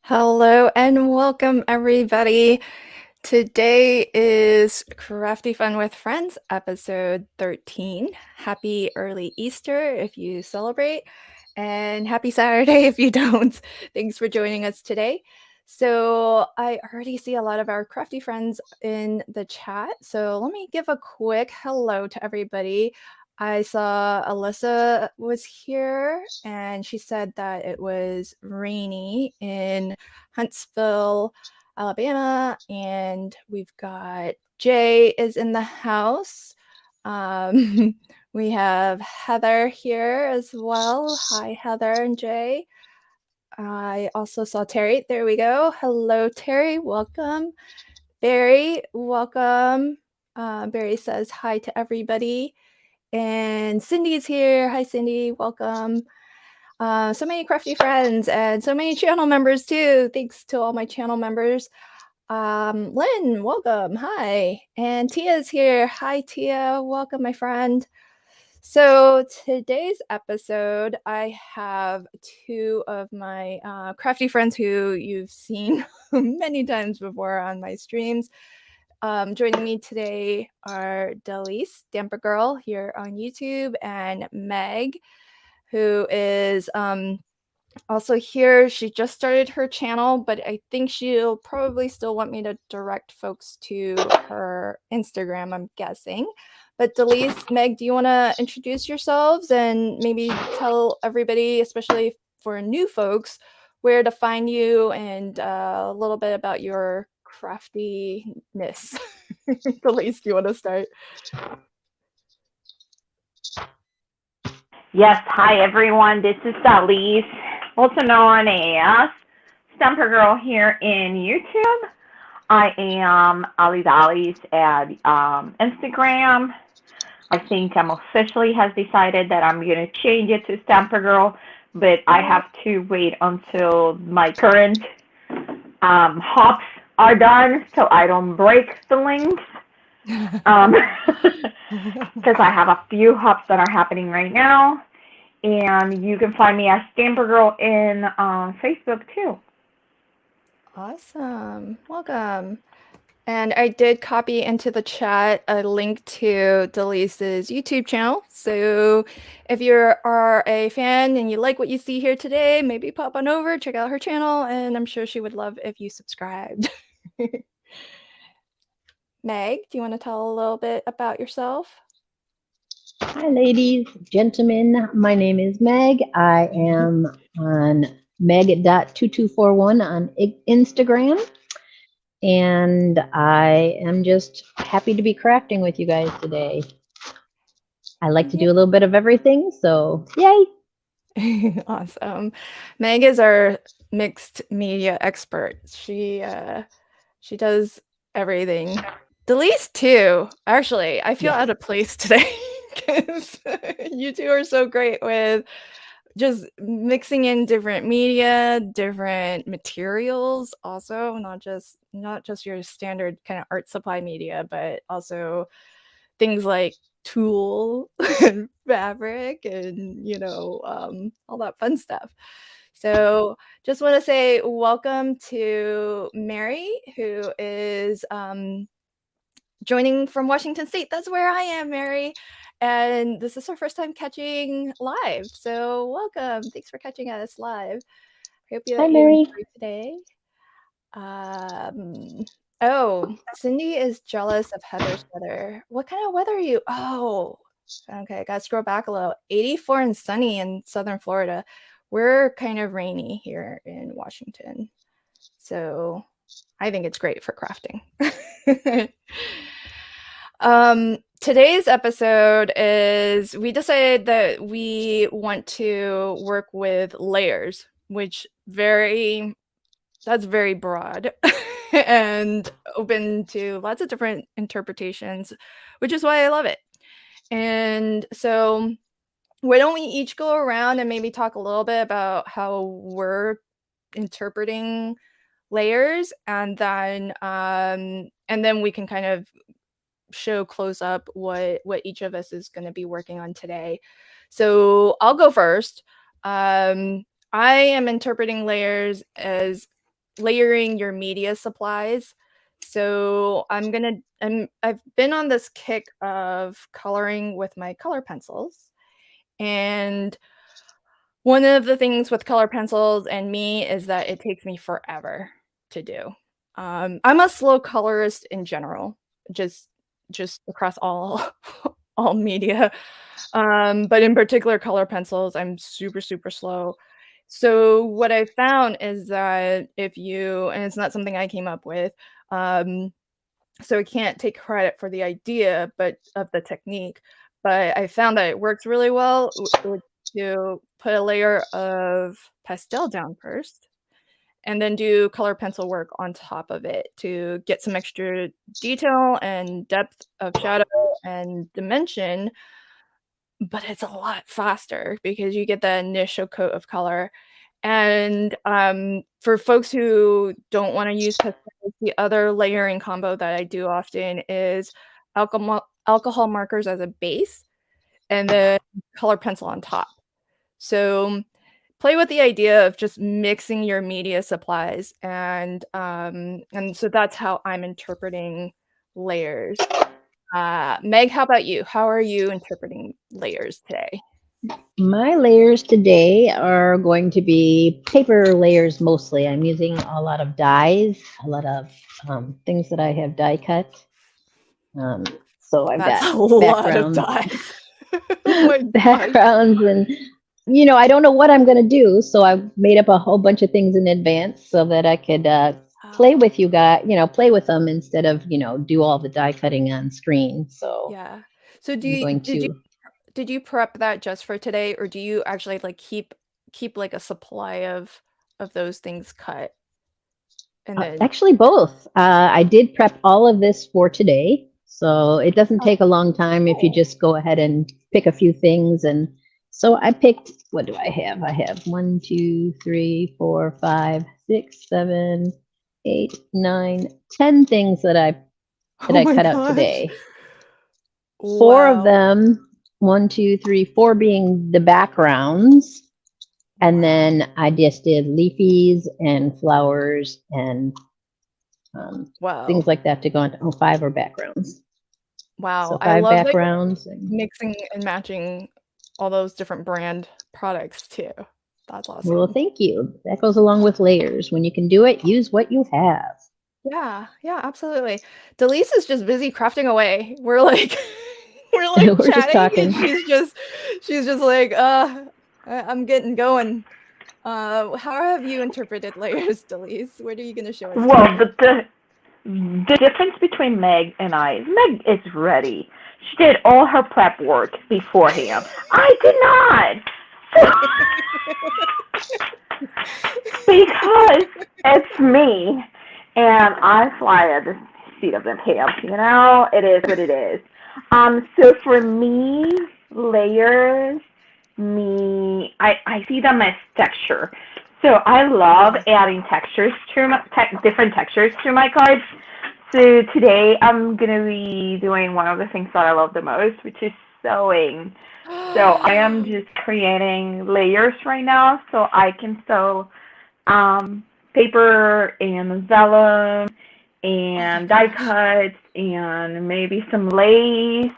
Hello and welcome, everybody. Today is Crafty Fun with Friends, episode 13. Happy early Easter if you celebrate, and happy Saturday if you don't. Thanks for joining us today. So, I already see a lot of our crafty friends in the chat. So, let me give a quick hello to everybody. I saw Alyssa was here and she said that it was rainy in Huntsville, Alabama, and we've got Jay is in the house. We have Heather here as well. Hi, Heather and Jay. I also saw Terry. There we go. Hello, Terry. Welcome. Barry, welcome. Barry says hi to everybody. And Cindy's here. Hi, Cindy. Welcome. So many crafty friends and so many channel members too. Thanks to all my channel members. Lynn, welcome. Hi. And Tia's here. Hi, Tia. Welcome, my friend. So today's episode, I have two of my crafty friends who you've seen many times before on my streams. Joining me today are Delise, Damper Girl, here on YouTube, and Meg, who is also here. She just started her channel, but I think she'll probably still want me to direct folks to her Instagram, I'm guessing. But Delise, Meg, do you want to introduce yourselves and maybe tell everybody, especially for new folks, where to find you and a little bit about your craftiness? Delise, do you want to start? Yes, hi everyone. This is Alice, also known as Stumper Girl here in YouTube. I am Alice at Instagram. I think I'm officially has decided that I'm going to change it to Stumper Girl, but I have to wait until my current hops are done so I don't break the links. Because I have a few hops that are happening right now. And you can find me as Stamper Girl in Facebook too. Awesome. Welcome. And I did copy into the chat a link to Delise's YouTube channel. So if you are a fan and you like what you see here today, maybe pop on over, check out her channel, and I'm sure she would love if you subscribed. Meg, do you want to tell a little bit about yourself? Hi, ladies, gentlemen. My name is Meg. I am on meg.2241 on Instagram. And I am just happy to be crafting with you guys today. I like to do a little bit of everything, so yay. Awesome. Meg is our mixed media expert. She does everything. Delise too. Actually, I feel out of place today because you two are so great with just mixing in different media, different materials, also not just your standard kind of art supply media, but also things like tulle and fabric and all that fun stuff. So just want to say welcome to Mary, who is joining from Washington State. That's where I am, Mary. And this is her first time catching live. So welcome. Thanks for catching us live. Hope you enjoy today. Oh, Cindy is jealous of Heather's weather. What kind of weather are you? Oh, okay. Gotta scroll back a little. 84 and sunny in southern Florida. We're kind of rainy here in Washington. So I think it's great for crafting. Today's episode is, we decided that we want to work with layers, which that's very broad and open to lots of different interpretations, which is why I love it. And so why don't we each go around and maybe talk a little bit about how we're interpreting layers, and then we can kind of show close up what each of us is going to be working on today. So I'll go first. I am interpreting layers as layering your media supplies. So I've been on this kick of coloring with my color pencils. And one of the things with color pencils and me is that it takes me forever to do. I'm a slow colorist in general, just across all all media. But in particular color pencils, I'm super, super slow. So what I found is that if you, and it's not something I came up with, um, so I can't take credit for the idea, but of the technique. But I found that it works really well to put a layer of pastel down first, and then do color pencil work on top of it to get some extra detail and depth of shadow and dimension. But it's a lot faster because you get the initial coat of color. And, for folks who don't wanna use pastels, the other layering combo that I do often is alcohol markers as a base and then color pencil on top. So, play with the idea of just mixing your media supplies, and so that's how I'm interpreting layers. Meg, how about you? How are you interpreting layers today? My layers today are going to be paper layers mostly. I'm using a lot of dyes, a lot of things that I have die cut. Um, so I've That's got a lot of backgrounds, dyes. Oh my gosh. backgrounds, and I don't know what I'm going to do. So I've made up a whole bunch of things in advance so that I could play Oh, with you guys, play with them instead of, do all the die cutting on screen. So yeah. So do I'm you going to. did you prep that just for today, or do you actually, like, keep, like, a supply of those things cut? And then Actually, both. I did prep all of this for today, so it doesn't oh, take a long time if you cool. just go ahead and pick a few things. And so I picked, what do I have? I have 1, 2, 3, 4, 5, 6, 7, 8, 9, 10 things that I Oh my cut out gosh. today. Four of Wow. them, 1, 2, 3, 4 being the backgrounds. And Wow. then I just did leafies and flowers and things Wow. like that to go into. Oh, 5 are backgrounds. Wow. So I 5 love that you're backgrounds. And, mixing and matching all those different brand products too. That's well, awesome. thank you. That goes along with layers. When you can do it, use what you have. Yeah, yeah, absolutely. Delise is just busy crafting away. We're like we're like We're just chatting and talking. she's just like, I'm getting going. How have you interpreted layers, Delise? What are you gonna show us Well, today? the difference between Meg and I is Meg is ready. She did all her prep work beforehand. I did not. Because it's me and I fly at the seat of the pants, it is what it is. So for me, layers, I see them as texture. So I love Yeah. adding textures to different textures to my cards. So today I'm gonna be doing one of the things that I love the most, which is sewing. So I am just creating layers right now so I can sew paper and vellum Oh my and die gosh. cuts and maybe some lace,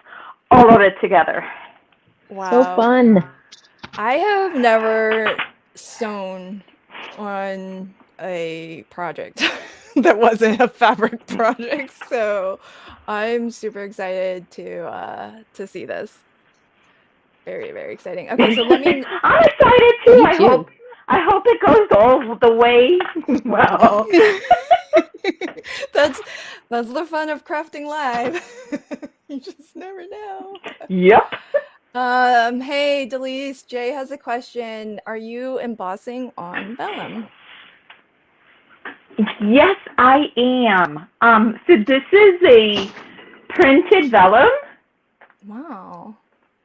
all of it together. So Wow. fun. I have never sewn on a project that wasn't a fabric project, so I'm super excited to see this. Very, very exciting. Okay, so let me I'm excited too. Me too. I hope it goes all the way well. That's that's the fun of crafting live. You just never know. Yep. Hey, Delise, Jay has a question. Are you embossing on vellum? Yes, I am. So this is a printed vellum, Wow,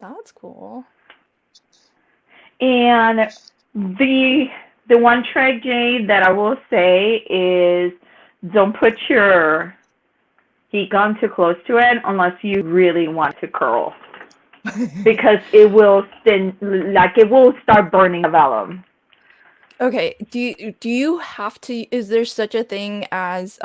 that's cool. and the one trick, Jay, that I will say is don't put your heat gun too close to it unless you really want to curl, because it will start burning the vellum. Okay, do you have to, is there such a thing as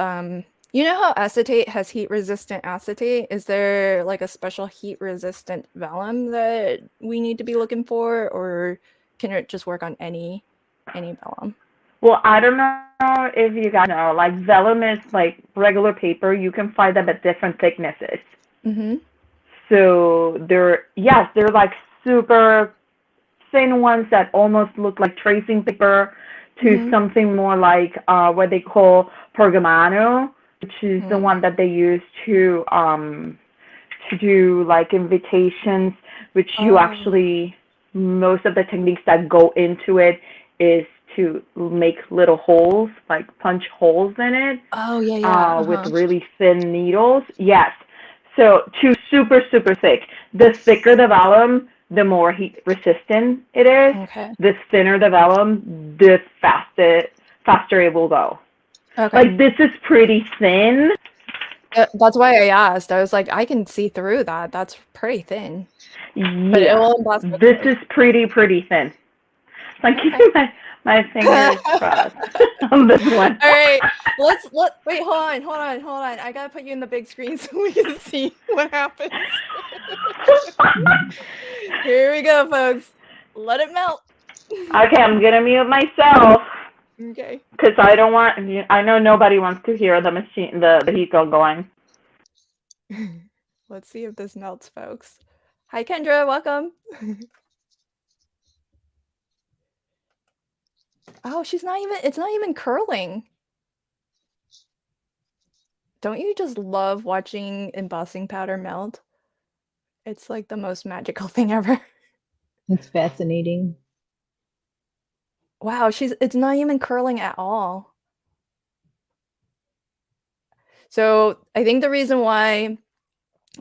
you know how acetate has heat resistant acetate? Is there like a special heat resistant vellum that we need to be looking for, or can it just work on any vellum? Well, I don't know if you guys know, like vellum is like regular paper. You can find them at different thicknesses. Mm-hmm. So yes, they're like super thin ones that almost look like tracing paper to Mm-hmm. something more like what they call pergamano, which is the one that they use to do like invitations, which you Oh. actually, most of the techniques that go into it is to make little holes, like punch holes in it Oh, yeah, yeah. with Uh-huh. really thin needles. Yes. So too super, super thick. The thicker the vellum, the more heat resistant it is. Okay. The thinner the vellum, the faster it will go. Okay. Like this is pretty thin. That's why I asked. I was like, I can see through that. That's pretty thin, but it Yeah. will emboss This quickly. is pretty thin. So I'm Okay. keeping my fingers crossed on this one. All right, wait, hold on. I gotta put you in the big screen so we can see what happens. Here we go, folks. Let it melt. Okay, I'm gonna mute myself Okay. because I don't want. I know nobody wants to hear the machine, the heat gun going. Let's see if this melts, folks. Hi, Kendra. Welcome. Oh, it's not even curling. Don't you just love watching embossing powder melt? It's like the most magical thing ever. It's fascinating. Wow, it's not even curling at all. So I think the reason why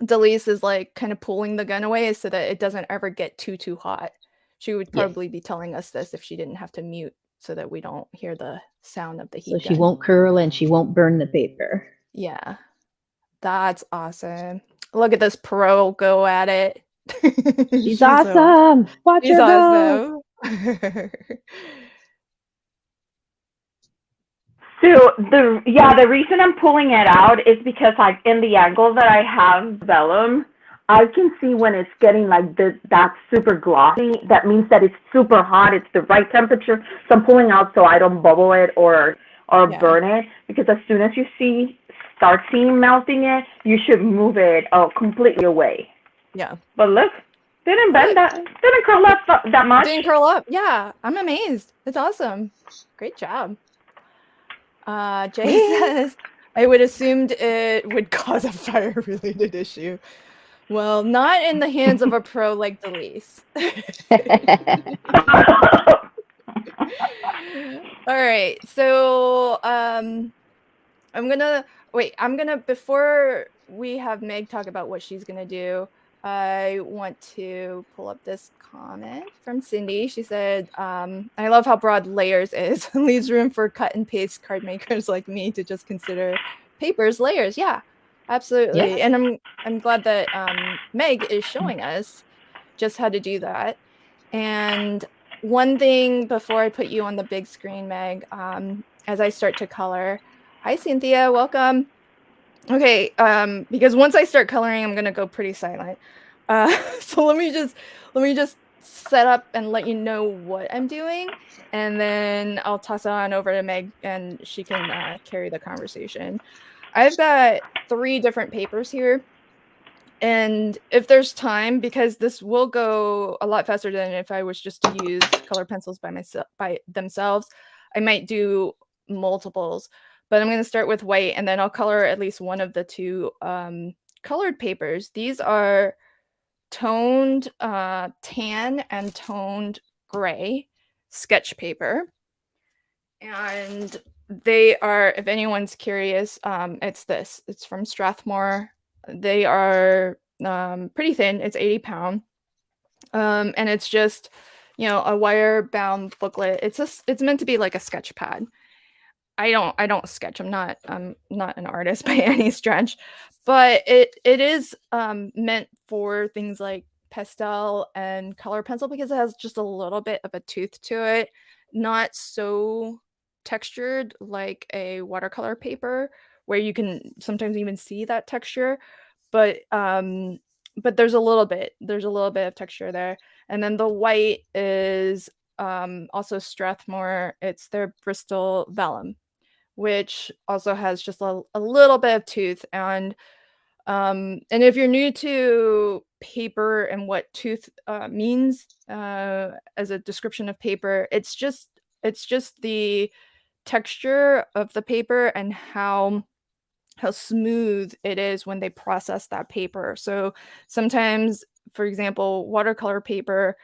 Delise is like kind of pulling the gun away is so that it doesn't ever get too hot. She would Yes. probably be telling us this if she didn't have to mute so that we don't hear the sound of the So heat she gun. won't curl and she won't burn the paper. Yeah, that's awesome. Look at this pro go at it. She's awesome. Watch She's her go. awesome. So the reason I'm pulling it out is because like in the angle that I have vellum, I can see when it's getting like that super glossy. That means that it's super hot. It's the right temperature. So I'm pulling out so I don't bubble it or Yeah. burn it. Because as soon as you start seeing melting it, you should move it completely away. Yeah. But look, didn't bend Look, that. Didn't curl up that much. didn't curl up. Yeah, I'm amazed. It's awesome. Great job. Jay says, I would assumed it would cause a fire-related issue. Well, not in the hands of a pro like Delise. All right, so I'm gonna before we have Meg talk about what she's gonna do, I want to pull up this comment from Cindy. She said, I love how broad layers is. Leaves room for cut and paste card makers like me to just consider papers layers. Yeah, absolutely. Yeah. And I'm glad that Meg is showing us just how to do that. And one thing before I put you on the big screen, Meg, as I start to color. Hi, Cynthia. Welcome. Okay, because once I start coloring, I'm gonna go pretty silent. So let me just set up and let you know what I'm doing, and then I'll toss it on over to Meg, and she can carry the conversation. I've got 3 different papers here, and if there's time, because this will go a lot faster than if I was just to use color pencils by themselves, I might do multiples. But I'm going to start with white, and then I'll color at least one of the 2 colored papers. These are toned tan and toned gray sketch paper. And they are, if anyone's curious, it's from Strathmore. They are pretty thin. It's 80 pound. And it's just, a wire bound booklet. It's meant to be like a sketch pad. I don't sketch. I'm not an artist by any stretch, but it is meant for things like pastel and color pencil because it has just a little bit of a tooth to it. not so textured like a watercolor paper, where you can sometimes even see that texture, but there's a little bit of texture there. And then the white is also Strathmore. It's their Bristol Vellum, which also has just a little bit of tooth. And if you're new to paper and what tooth means as a description of paper, it's just the texture of the paper and how smooth it is when they process that paper. So sometimes, for example, watercolor paper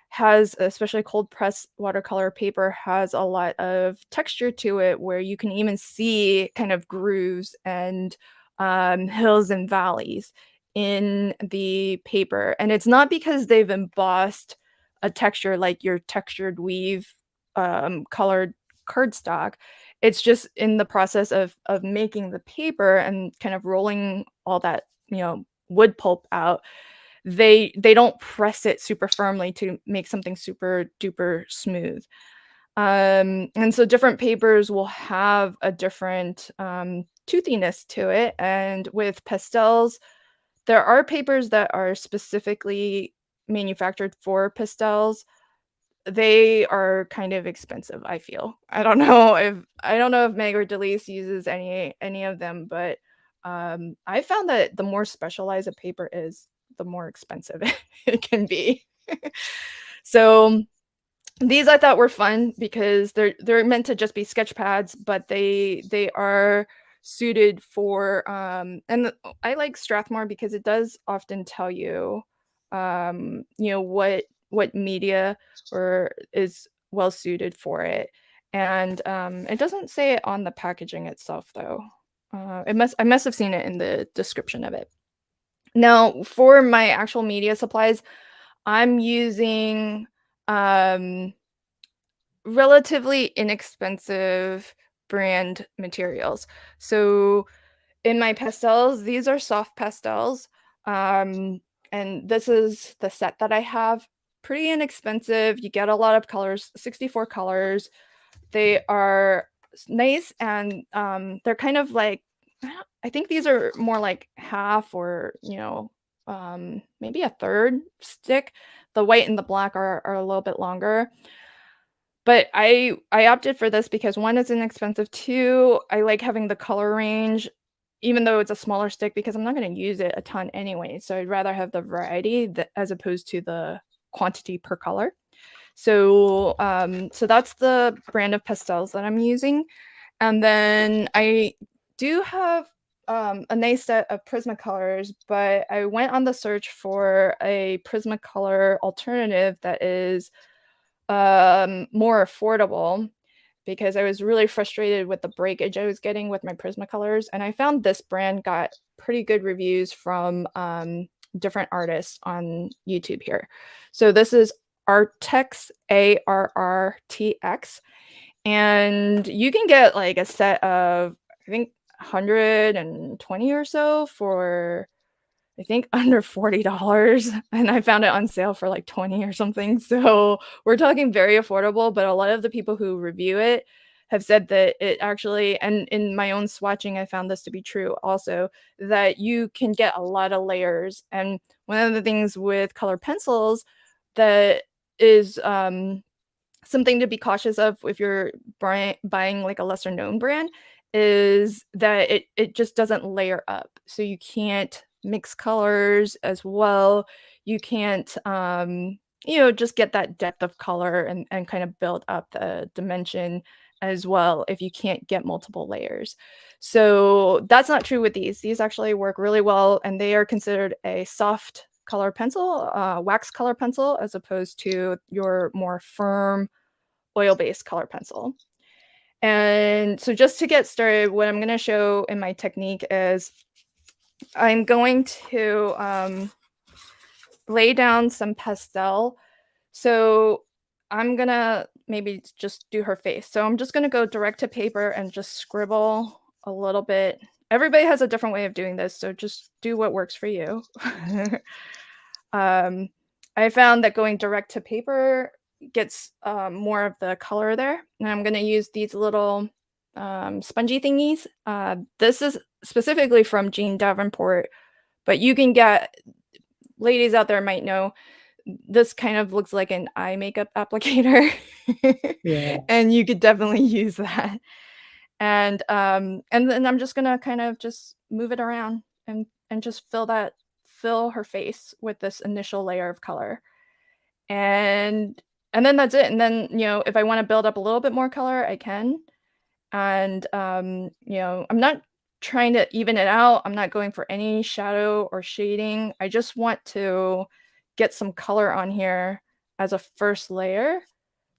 has, especially cold press watercolor paper, has a lot of texture to it, where you can even see kind of grooves and hills and valleys in the paper. And it's not because they've embossed a texture like your textured weave colored cardstock. It's just in the process of making the paper and kind of rolling all that, wood pulp out. They don't press it super firmly to make something super duper smooth. And so different papers will have a different toothiness to it. And with pastels, there are papers that are specifically manufactured for pastels. They are kind of expensive, I feel. I don't know if Meg or Delise uses any of them, but I found that the more specialized a paper is, the more expensive it can be. So these I thought were fun because they're meant to just be sketch pads, but they are suited for and I like Strathmore because it does often tell you what media or is well suited for it. And it doesn't say it on the packaging itself, though. I must have seen it in the description of it. Now, for my actual media supplies, I'm using relatively inexpensive brand materials. So in my pastels, these are soft pastels. And this is the set that I have. Pretty inexpensive. You get a lot of colors, 64 colors. They are nice, and they're kind of like, I think these are more like half, or maybe a third stick. The white and the black are a little bit longer. But I opted for this because, one, it's inexpensive. Two, I like having the color range, even though it's a smaller stick, because I'm not going to use it a ton anyway. So I'd rather have the variety as opposed to the quantity per color. So so that's the brand of pastels that I'm using. And then I do have a nice set of Prismacolors, but I went on the search for a Prismacolor alternative that is more affordable, because I was really frustrated with the breakage I was getting with my Prismacolors. And I found this brand got pretty good reviews from different artists on YouTube here. So this is Artx, ARRTX. And you can get like a set of, I think, 120 or so for, I think, under $40, and I found it on sale for like 20 or something. So we're talking very affordable, but a lot of the people who review it have said that it actually, and in my own swatching, I found this to be true also, that you can get a lot of layers. And one of the things with color pencils that is something to be cautious of if you're buying like a lesser known brand is that it just doesn't layer up. So you can't mix colors as well. You can't just get that depth of color and kind of build up the dimension as well if you can't get multiple layers. So that's not true with these. These actually work really well, and they are considered a soft color pencil, wax color pencil, as opposed to your more firm oil-based color pencil. And so just to get started, what I'm going to show in my technique is I'm going to lay down some pastel. So I'm going to maybe just do her face. So I'm just going to go direct to paper and just scribble a little bit. Everybody has a different way of doing this, so just do what works for you. I found that going direct to paper gets more of the color there. And I'm going to use these little spongy thingies. This is specifically from Jean Davenport, but you can get, ladies out there might know, this kind of looks like an eye makeup applicator. Yeah. And you could definitely use that. And then I'm just gonna kind of just move it around and just fill her face with this initial layer of color. And then that's it. And then, if I want to build up a little bit more color, I can. And I'm not trying to even it out. I'm not going for any shadow or shading. I just want to get some color on here as a first layer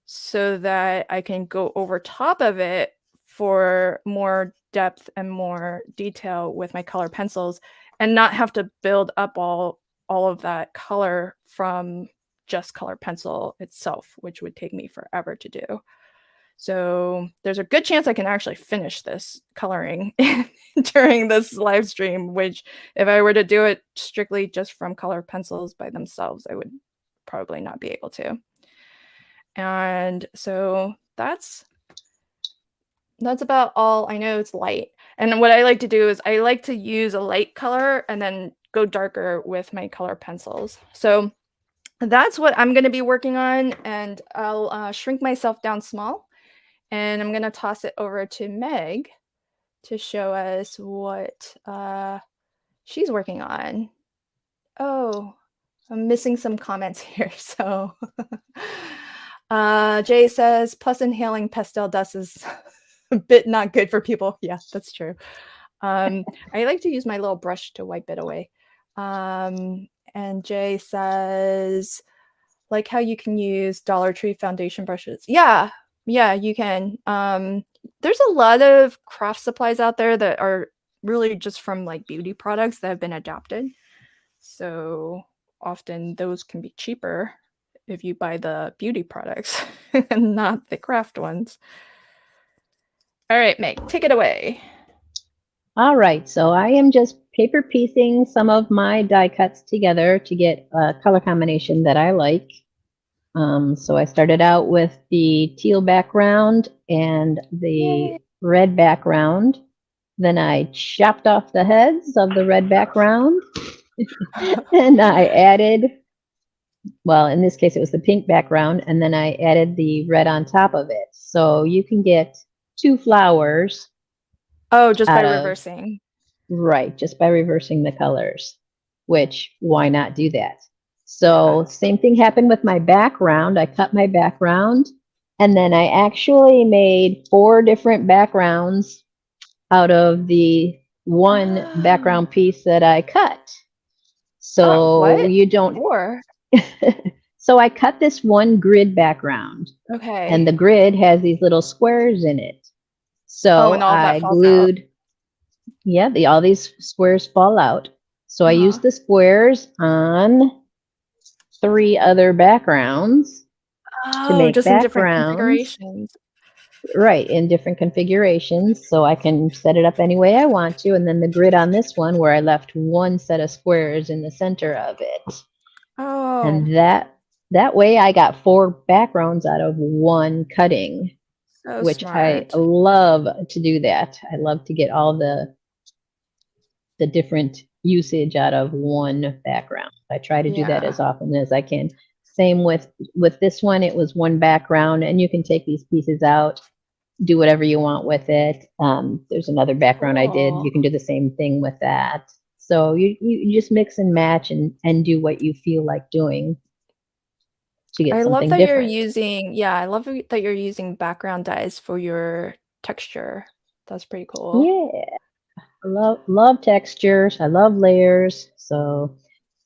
so that I can go over top of it for more depth and more detail with my color pencils, and not have to build up all of that color from just color pencil itself, which would take me forever to do. So there's a good chance I can actually finish this coloring during this live stream, which if I were to do it strictly just from color pencils by themselves, I would probably not be able to. And so that's about all. I know it's light. And what I like to do is I like to use a light color and then go darker with my color pencils. So that's what I'm going to be working on. And I'll shrink myself down small. And I'm going to toss it over to Meg to show us what she's working on. Oh, I'm missing some comments here. So Jay says, plus inhaling pastel dust is a bit not good for people. Yeah, that's true. I like to use my little brush to wipe it away. And Jay says, like how you can use Dollar Tree foundation brushes. Yeah, you can. There's a lot of craft supplies out there that are really just from like beauty products that have been adapted. So often those can be cheaper if you buy the beauty products and not the craft ones. All right, Meg, take it away. All right, so I am just paper piecing some of my die cuts together to get a color combination that I like. So I started out with the teal background and the red background. Then I chopped off the heads of the red background and I added, well, in this case, it was the pink background, and then I added the red on top of it. So you can get 2 flowers. Oh, just by reversing. Right, just by reversing the colors, which why not do that? So same thing happened with my background. I cut my background, and then I actually made 4 different backgrounds out of the one background piece that I cut. So what? you don't. 4? So I cut this one grid background. Okay. And the grid has these little squares in it. So and all I that falls glued. Out. Yeah, all these squares fall out. So I used the squares on 3 other backgrounds to make just in different backgrounds. configurations. Right, in different configurations. So I can set it up any way I want to. And then the grid on this one where I left one set of squares in the center of it. Oh. And that way I got 4 backgrounds out of one cutting. So which smart. I love to do that. I love to get all the different usage out of one background. I try to do that as often as I can. Same with this one, it was one background, and you can take these pieces out, do whatever you want with it. There's another background I did. You can do the same thing with that. So you just mix and match and do what you feel like doing to get something love that different. I love that you're using background dyes for your texture. That's pretty cool. Yeah. I love textures. I love layers. So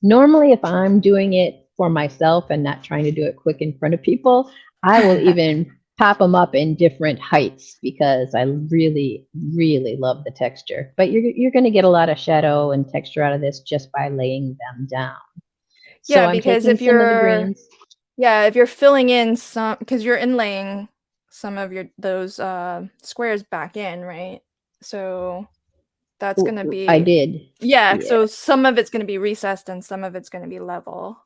normally if I'm doing it for myself and not trying to do it quick in front of people, I will even pop them up in different heights because I really, really love the texture. But you're going to get a lot of shadow and texture out of this just by laying them down. Yeah, so because if you're filling in some, because you're inlaying some of those squares back in, right? So that's going to be. I did. Yeah, so some of it's going to be recessed and some of it's going to be level.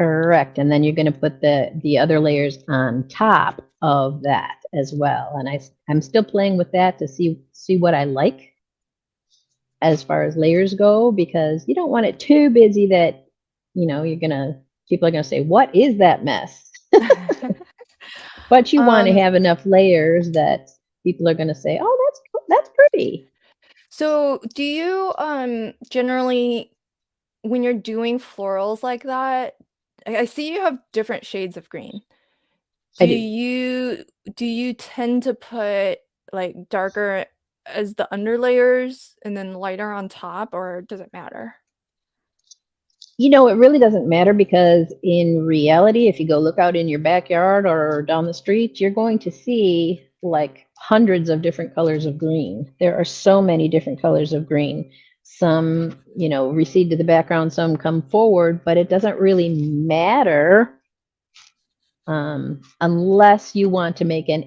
Correct. And then you're going to put the other layers on top of that as well. And I'm still playing with that to see what I like as far as layers go, because you don't want it too busy that, people are going to say, what is that mess? But you want to have enough layers that people are going to say, oh, that's pretty. So do you generally, when you're doing florals like that, I see you have different shades of green. I do. Do you tend to put like darker as the underlayers and then lighter on top, or does it matter? It really doesn't matter, because in reality, if you go look out in your backyard or down the street, you're going to see like hundreds of different colors of green. There are so many different colors of green. Some, recede to the background, some come forward, but it doesn't really matter unless you want to make a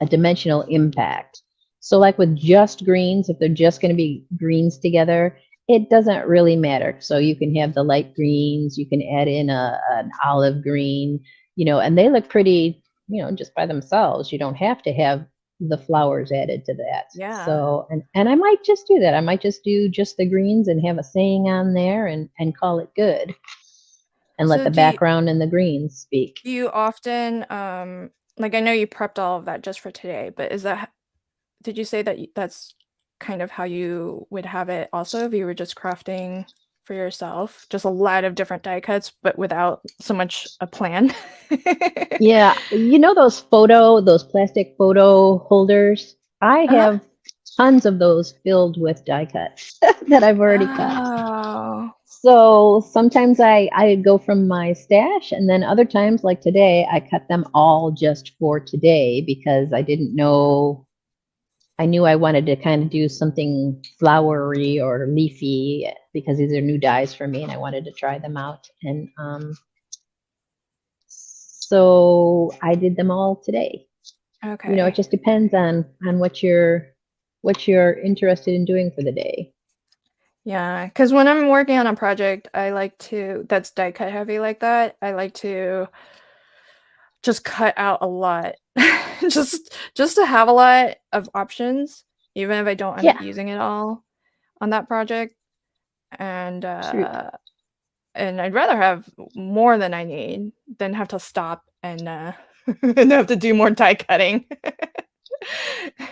dimensional impact. So like with just greens, if they're just going to be greens together, it doesn't really matter. So you can have the light greens, you can add in an olive green, and they look pretty, just by themselves. You don't have to have the flowers added to that. Yeah. So, and I might just do that. I might just do just the greens and have a saying on there and call it good. And let the background and the greens speak. Do you often, like, I know you prepped all of that just for today, but did you say that that's kind of how you would have it also if you were just crafting for yourself? Just a lot of different die cuts, but without so much a plan? Yeah. Those plastic photo holders? I have tons of those filled with die cuts that I've already cut. So sometimes I go from my stash, and then other times, like today, I cut them all just for today because I didn't know. I knew I wanted to kind of do something flowery or leafy because these are new dies for me, and I wanted to try them out. And so I did them all today. Okay. It just depends on what you're interested in doing for the day. Yeah, because when I'm working on a project, that's die cut heavy like that, I like to just cut out a lot. just to have a lot of options, even if I don't end up using it all on that project. And I'd rather have more than I need than have to stop and and have to do more die cutting.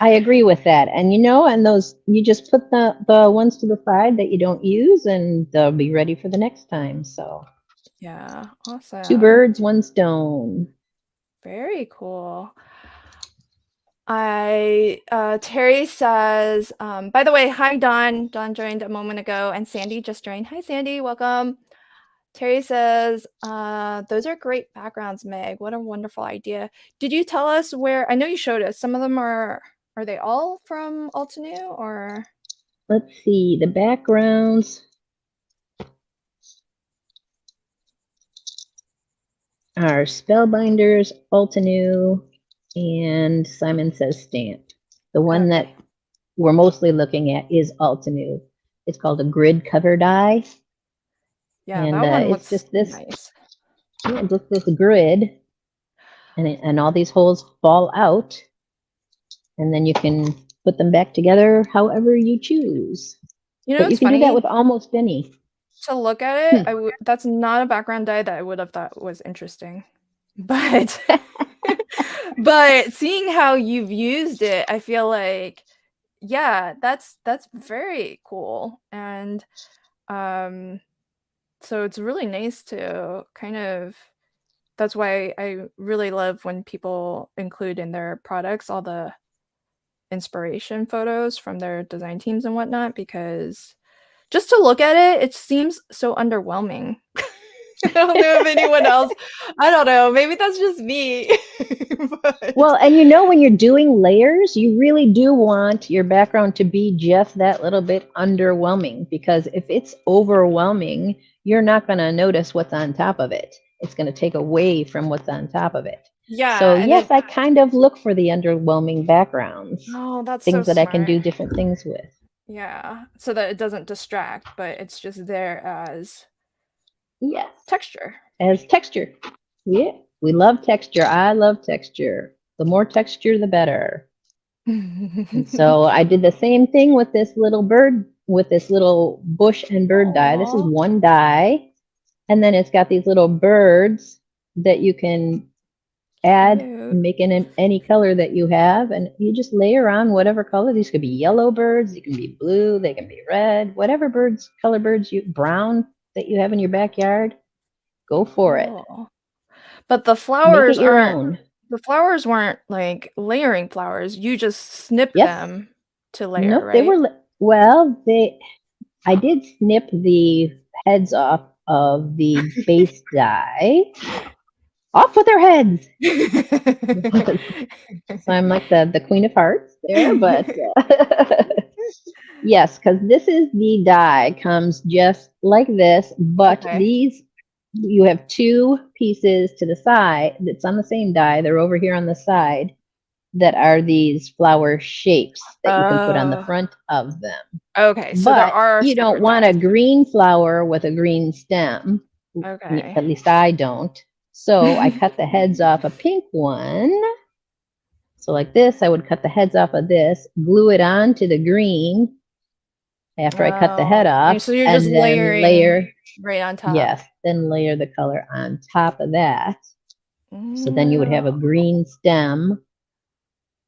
I agree with that. And and those, you just put the ones to the side that you don't use, and they'll be ready for the next time. So yeah, awesome. 2 birds, 1 stone. Very cool. Terry says, by the way, hi Dawn. Dawn joined a moment ago, and Sandy just joined. Hi Sandy, welcome. Terry says, those are great backgrounds, Meg. What a wonderful idea. Did you tell us where? I know you showed us. Some of them are they all from Altenew, or? Let's see, the backgrounds are Spellbinders, Altenew, and Simon Says Stamp. The one that we're mostly looking at is Altenew. It's called a grid cover die. Yeah, and that one looks just this nice. Yeah, just this grid, and all these holes fall out, and then you can put them back together however you choose. But you can do that with almost any. To look at it, that's not a background die that I would have thought was interesting, but but seeing how you've used it, I feel like, yeah, that's very cool. And so it's really nice to kind of, that's why I really love when people include in their products all the inspiration photos from their design teams and whatnot, because just to look at it, it seems so underwhelming. I don't know if anyone else, I don't know, maybe that's just me. But... Well, and when you're doing layers, you really do want your background to be just that little bit underwhelming, because if it's overwhelming, you're not going to notice what's on top of it. It's going to take away from what's on top of it. Yeah. So yes, I kind of look for the underwhelming backgrounds. Oh, that's things so that smart. I can do different things with. Yeah, so that it doesn't distract, but it's just there as Yes, texture. as texture. Yeah, we love texture. I love texture. The more texture, the better. And so I did the same thing with this little bird, with this little bush and bird die. This is Aw, one die. And then it's got these little birds that you can add, cute. make in any color that you have. And you just layer on whatever color. These could be yellow birds, they can be blue, they can be red, whatever birds, color birds you, brown that you have in your backyard, go for it. Cool. But Make it your own. the flowers weren't like layering flowers. You just snip Yes. them to layer, Nope. They right? were, well, I did snip the heads off of the base die. Off with their heads. So I'm like the queen of hearts there, but yes, because this is the die comes just like this, but Okay. these you have two pieces to the side that's on the same die. They're over here on the side that are these flower shapes that you can put on the Oh, front of them. okay. So there But are you don't separate want a dies. green flower with a green stem. Okay. At least I don't. So I cut the heads off a pink one. So like this, I would cut the heads off of this, glue it onto the green after I cut the head Oh, and off, so you're just and then layering layer, right on top. yes, then layer the color on top of that. So then you would have a Oh, green stem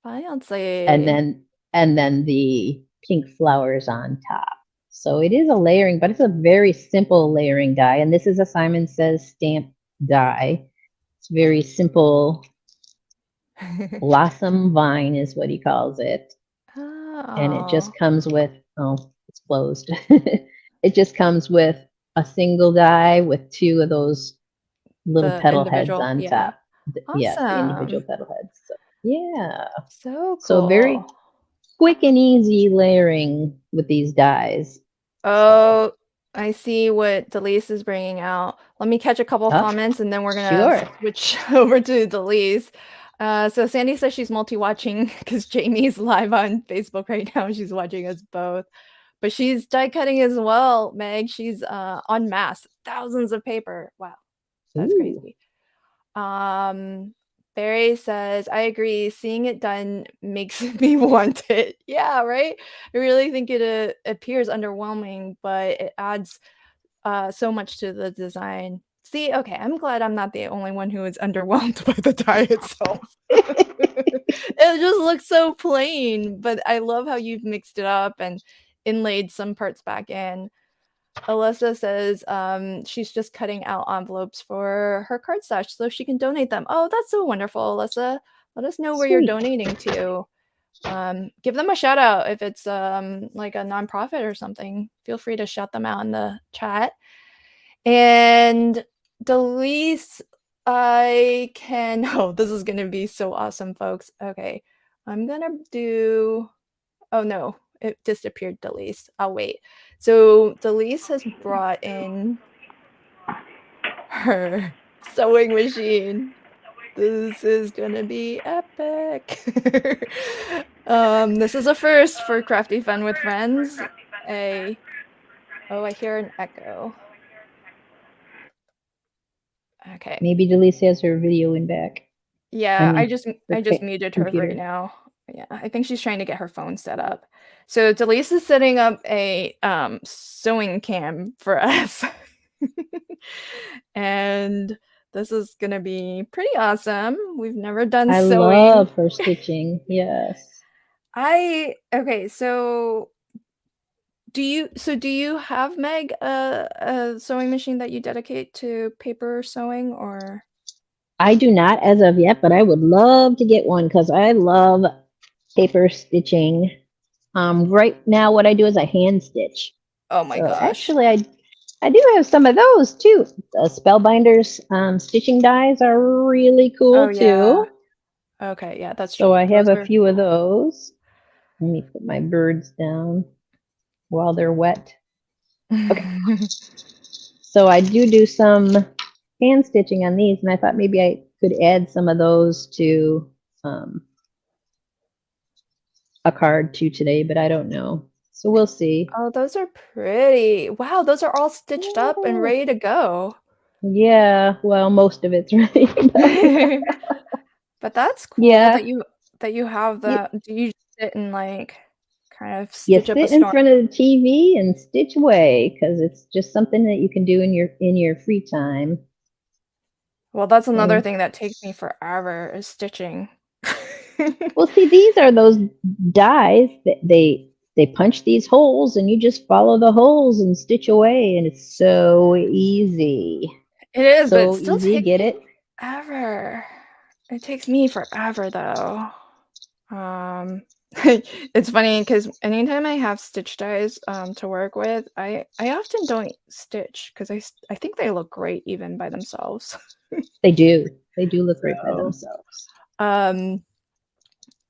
and fancy. then the pink flowers on top. So it is a layering, but it's a very simple layering die. And this is a Simon Says stamp die. It's very simple. Blossom vine is what he calls it. And it Oh, just comes with, oh, it's closed. It just comes with a single die with two of those little the petal heads individual. on Yeah. top. Yes, the individual Awesome. petal heads. So, yeah. So So very cool. quick and easy layering with these dies. So, Oh, I see what Delise is bringing out. Let me catch a couple oh, comments and then we're gonna sure. switch over to Delise. So Sandy says she's multi-watching because Jamie's live on Facebook right now. She's watching us both. But she's die cutting as well, Meg. She's en masse, thousands of paper. Wow, that's Ooh. crazy. Barry says, I agree. Seeing it done makes me want it. Yeah, right? I really think it appears underwhelming, but it adds so much to the design. See, okay, I'm glad I'm not the only one who is underwhelmed by the die itself. It just looks so plain, but I love how you've mixed it up and inlaid some parts back in. Alyssa says she's just cutting out envelopes for her card stash so she can donate them. Oh, that's so wonderful, Alyssa. Let us know where you're Sweet. donating to. Give them a shout out if it's like a nonprofit or something. Feel free to shout them out in the chat. And Delise, I can. Oh, this is gonna be so awesome, folks. Okay, I'm gonna do. Oh no, it disappeared, Delise. I'll wait. So Delise has brought in her sewing machine. This is gonna be epic. This is a first for Crafty Fun with Friends. Oh, I hear an echo. Okay. Maybe Delise has her video in back. Yeah, Her I just muted her right computer. now. Yeah, I think she's trying to get her phone set up. So Delise is setting up a sewing cam for us. And this is gonna be pretty awesome. We've never done I sewing. love her stitching. Yes. Okay, so do you have, Meg, a sewing machine that you dedicate to paper sewing, or I do not as of yet, but I would love to get one because I love paper stitching. Right now, what I do is I hand stitch. oh my So gosh. actually, I do have some of those too. The Spellbinders stitching dies are really Oh cool yeah. too. Okay, yeah, that's So true. I Those have a are few of cool. those. Let me put my birds down while they're wet. Okay. So I do some hand stitching on these, and I thought maybe I could add some of those to a card too today, but I don't know. So we'll see. Oh, those are pretty. Wow, those are all stitched up and Yeah. ready to go. Yeah, well, most of it's ready. But that's cool Yeah, that you have you, that. Do you sit and like kind of you stitch up a sit in storm? front of the TV and stitch away because it's just something that you can do in your free time. Well, that's another And thing that takes me forever is stitching. well, see, these are those dies that they punch these holes, and you just follow the holes and stitch away, and it's so easy. It is, but it So still easy, takes get me it? forever. It takes me forever though. It's funny because anytime I have stitch dies to work with, I often don't stitch because I think they look great even by themselves. They do. They do look great by So, themselves. um,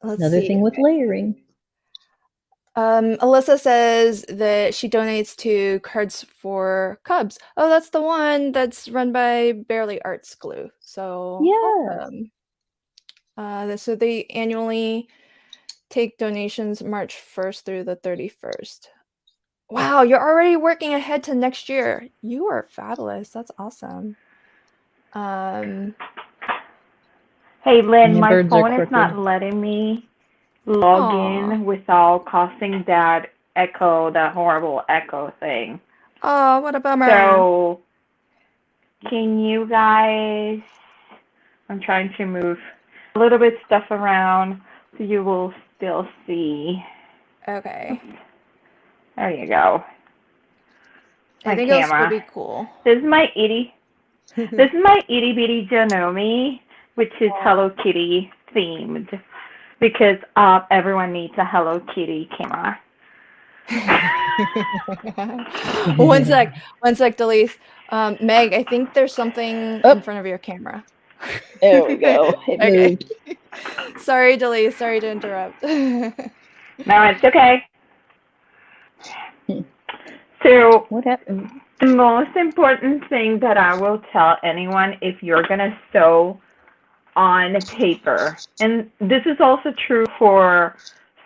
let's Another see. thing with layering. Alyssa says that she donates to Cards for Cubs. Oh, that's the one that's run by Barely Arts Glue. So Yeah. awesome. So they annually take donations March 1st through the 31st. Wow, you're already working ahead to next year. You are fabulous. That's awesome. Hey, Lynn, And the my birds are phone is not crooked. letting me log Aw. in without causing that echo, that horrible echo thing. Oh, what a bummer. So, can you guys, I'm trying to move a little bit stuff around so you will still see. Okay. There you go. I My think it'll still camera. be cool. This is my itty bitty Janome, which is Hello Kitty themed because everyone needs a Hello Kitty camera. One sec, Delise. Meg, I think there's something in Oh, front of your camera. there we go. It Okay. moved. Sorry, Delise. Sorry to interrupt. No, it's okay. So, What happened? the most important thing that I will tell anyone if you're going to sew on paper, and this is also true for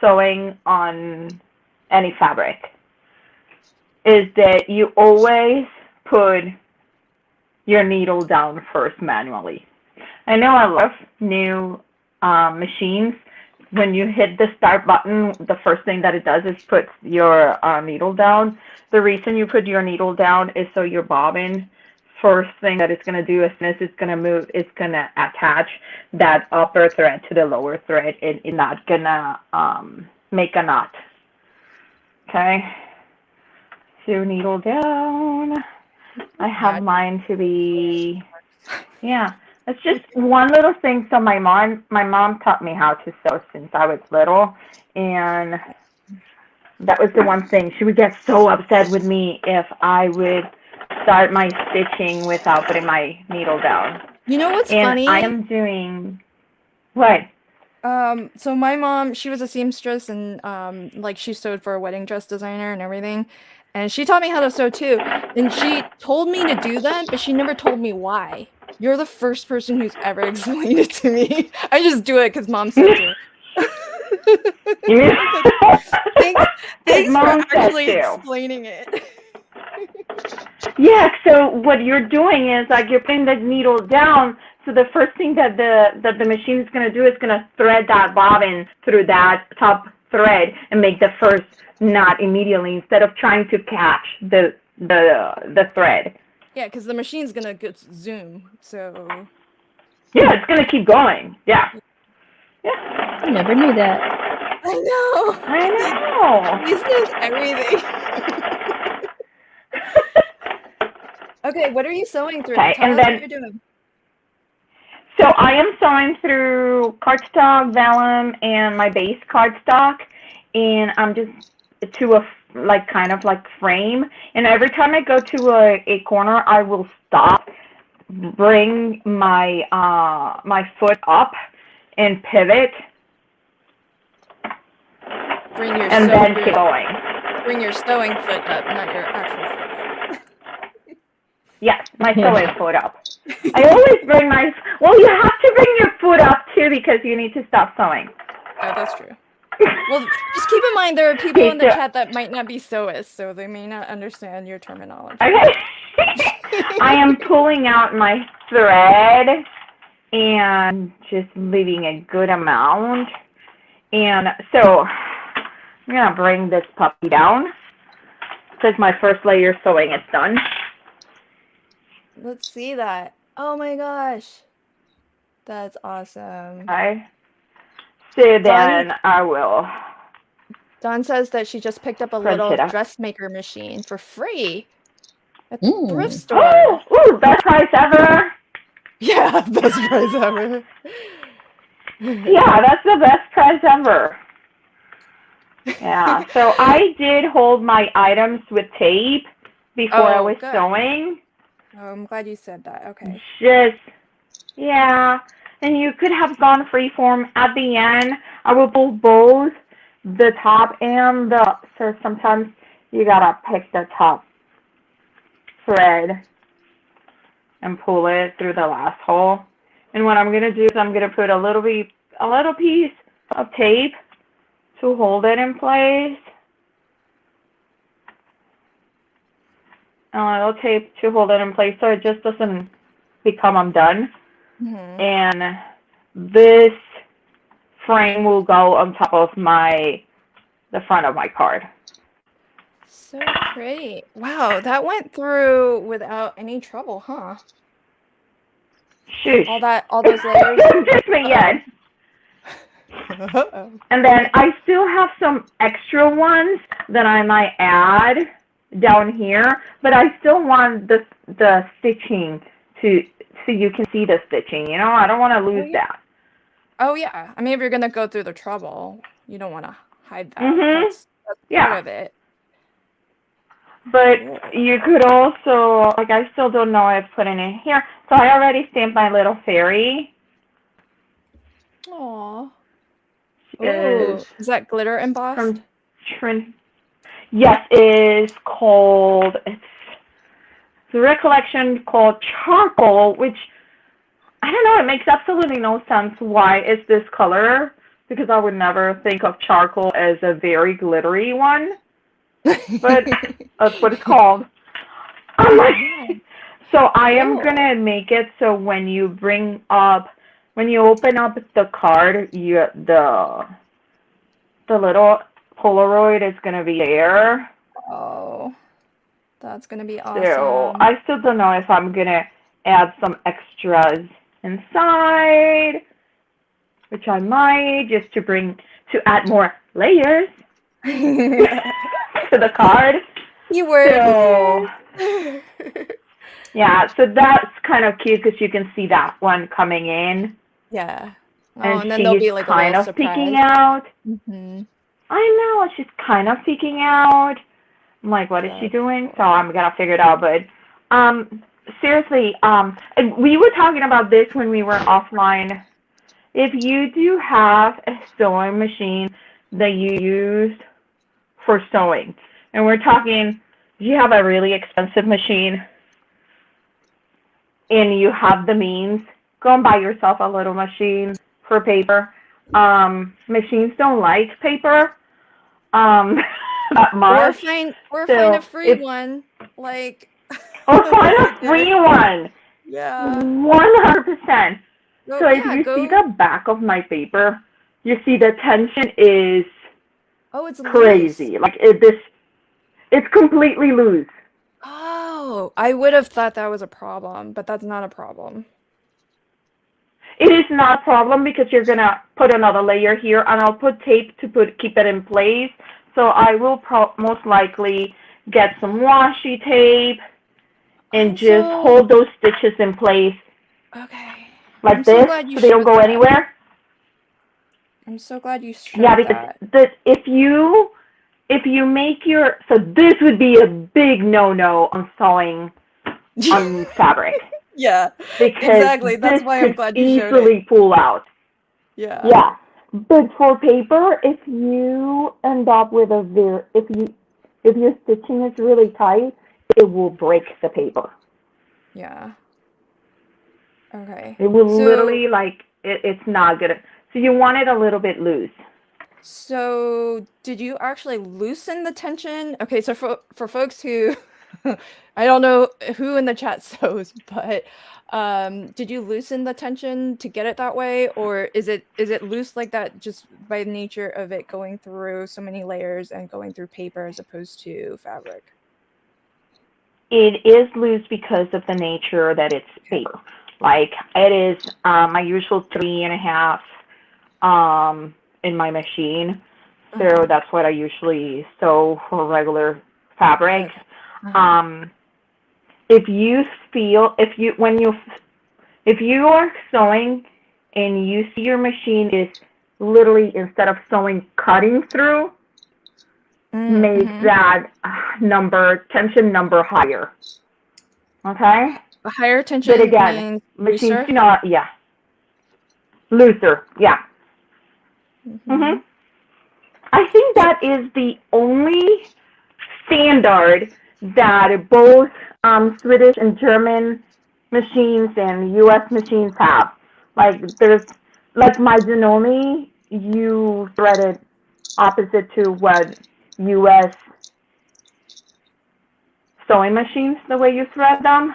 sewing on any fabric, is that you always put your needle down first manually. I know a lot of new machines, when you hit the start button, the first thing that it does is put your needle down. The reason you put your needle down is so your bobbin, first thing that it's going to do as soon as it's going to move, it's going to attach that upper thread to the lower thread. It's not going to make a knot. Okay? So needle down. I have mine to be, yeah. It's just one little thing. So my mom taught me how to sew since I was little, and that was the one thing. She would get so upset with me if I would start my stitching without putting my needle down. You know what's And funny? I am doing what? So my mom, she was a seamstress and like she sewed for a wedding dress designer and everything. And she taught me how to sew too. And she told me to do that, but she never told me why. You're the first person who's ever explained it to me. I just do it because mom said to. Thanks for Mom said actually to. explaining it. Yeah, so what you're doing is like you're putting the needle down. So the first thing that the machine is going to do is going to thread that bobbin through that top thread and make the first knot immediately instead of trying to catch the thread. Yeah, because the machine's gonna zoom. So yeah, it's going to keep going. Yeah. Yeah. I never knew that. I know. I know. He knows everything. Okay, what are you sewing through? Okay, Tell and us then what you're doing. So I am sewing through cardstock, vellum, and my base cardstock, and I'm just to a like kind of like frame. And every time I go to a corner, I will stop, bring my my foot up, and pivot, and then keep going. Bring your sewing foot up, not your actual foot up. Yes, my sewing foot up. I always bring my, well, you have to bring your foot up too because you need to stop sewing. Oh, that's true. Well, just keep in mind there are people Okay, in the so, chat that might not be sewists, so they may not understand your terminology. okay. I am pulling out my thread and just leaving a good amount. And so I'm going to bring this puppy down because my first layer sewing is done. Let's see that. Oh my gosh. That's awesome. Okay. So then I will Dawn says that she just picked up a crunch little it up. dressmaker machine for free at the thrift Mm. store. Ooh, best price ever. Yeah, best price ever. Yeah, that's the best price ever. Yeah, so I did hold my items with tape before I was good. sewing. Oh, I'm glad you said that. Okay. Just, yeah. And you could have gone freeform at the end. I will pull both the top and the, so sometimes you gotta pick the top thread and pull it through the last hole. And what I'm gonna do is I'm gonna put a little piece of tape to hold it in place. A little tape to hold it in place so it just doesn't become undone. Mm-hmm. And this frame will go on top of the front of my card. So pretty. Wow, that went through without any trouble, huh? Shush. All those layers. Don't touch me yet. Uh-oh. And then I still have some extra ones that I might add down here, but I still want the stitching to, so you can see the stitching, you know? I don't want to lose that. Oh yeah. I mean, if you're gonna go through the trouble, you don't want to hide that. Mm-hmm. That's part of it. But you could also, like, I still don't know if putting it here. So I already stamped my little fairy. Aww. Ooh, is that glitter embossed? From Trin. Yes, it is called, it's the recollection called charcoal, which, I don't know, it makes absolutely no sense why it's this color, because I would never think of charcoal as a very glittery one. But that's what it's called. So I am gonna make it so when you open up the card, the little Polaroid is gonna be there. Oh, that's gonna be awesome. So I still don't know if I'm gonna add some extras inside, which I might, just to add more layers to the card. Keyword. So, yeah, so that's kind of cute because you can see that one coming in. Yeah. Oh, And then there'll she's be like kind a of surprise. peeking out. Mm-hmm. I know, she's kind of peeking out. I'm like, what is she doing? So I'm gonna figure it out. But seriously, and we were talking about this when we were offline. If you do have a sewing machine that you use for sewing, and we're talking, you have a really expensive machine and you have the means, go and buy yourself a little machine for paper. Machines don't like paper that much. Or find a free one. Like, or find a free one. Yeah. 100%. So if you see the back of my paper, you see the tension is it's crazy. loose. Like it's completely loose. Oh, I would have thought that was a problem, but that's not a problem. It is not a problem because you're gonna put another layer here, and I'll put tape to keep it in place. So I will most likely get some washi tape and just hold those stitches in place. Okay. Like this, so they don't go anywhere. I'm so glad you showed that. Because if you make so this would be a big no-no on sewing on fabric. Yeah, because exactly. That's why I'm glad you showed it. Easily pull out. Yeah. Yeah. But for paper, if you end up with if your stitching is really tight, it will break the paper. Yeah. Okay. It will literally, like, it's not good. So you want it a little bit loose. So did you actually loosen the tension? Okay, so for folks who I don't know who in the chat sews, but did you loosen the tension to get it that way, or is it loose like that just by nature of it going through so many layers and going through paper as opposed to fabric? It is loose because of the nature that it's paper. Like it is my usual 3.5 in my machine. So that's what I usually sew for regular fabric. Okay. If you feel, if you are sewing and you see your machine is literally, instead of sewing, cutting through, make that tension number higher. Okay? A higher But tension again, means machines looser. do not, yeah. Looser, yeah. I think that is the only standard that both Swedish and German machines and U.S. machines have. Like there's, like my Janome, you thread it opposite to what U.S. sewing machines, the way you thread them.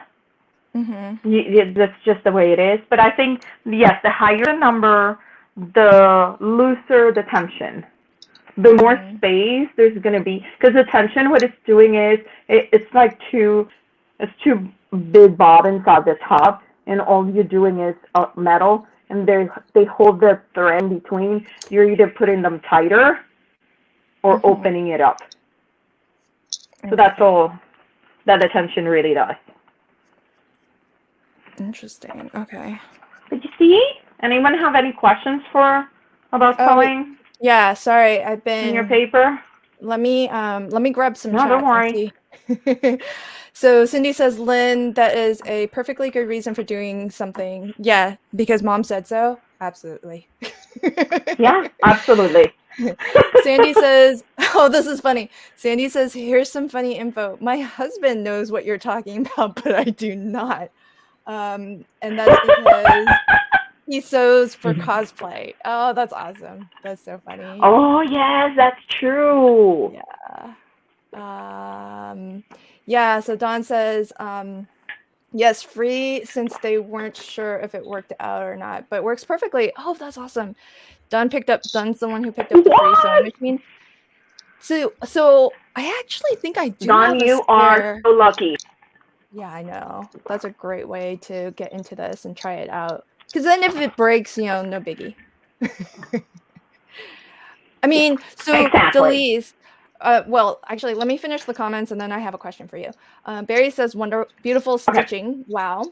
That's just the way it is. But I think, yes, the higher the number, the looser the tension. The more space there's going to be, because the tension, what it's doing is, it's like two big bobbins at the top, and all you're doing is metal, and they hold the thread in between. You're either putting them tighter or opening it up. So that's all that the tension really does. Interesting. Okay. Did you see? Anyone have any questions about sewing? Yeah, sorry, I've been in your paper. Let me grab some chats. Don't worry. And see. So Cindy says, Lynn, that is a perfectly good reason for doing something. Yeah, because mom said so. Absolutely. Yeah, absolutely. Sandy says, oh, this is funny. Sandy says, here's some funny info. My husband knows what you're talking about, but I do not. And that's because he sews for cosplay. Oh, that's awesome. That's so funny. Oh, yes, that's true. Yeah. Yeah, so Dawn says, yes, free, since they weren't sure if it worked out or not, but works perfectly. Oh, that's awesome. Dawn's the one who picked up the free sewing machine. So I actually think I do Dawn, have a you are so lucky. Yeah, I know. That's a great way to get into this and try it out. Because then if it breaks, no biggie. I mean, so exactly. Delise, well, actually, let me finish the comments and then I have a question for you. Barry says, beautiful stitching. Wow.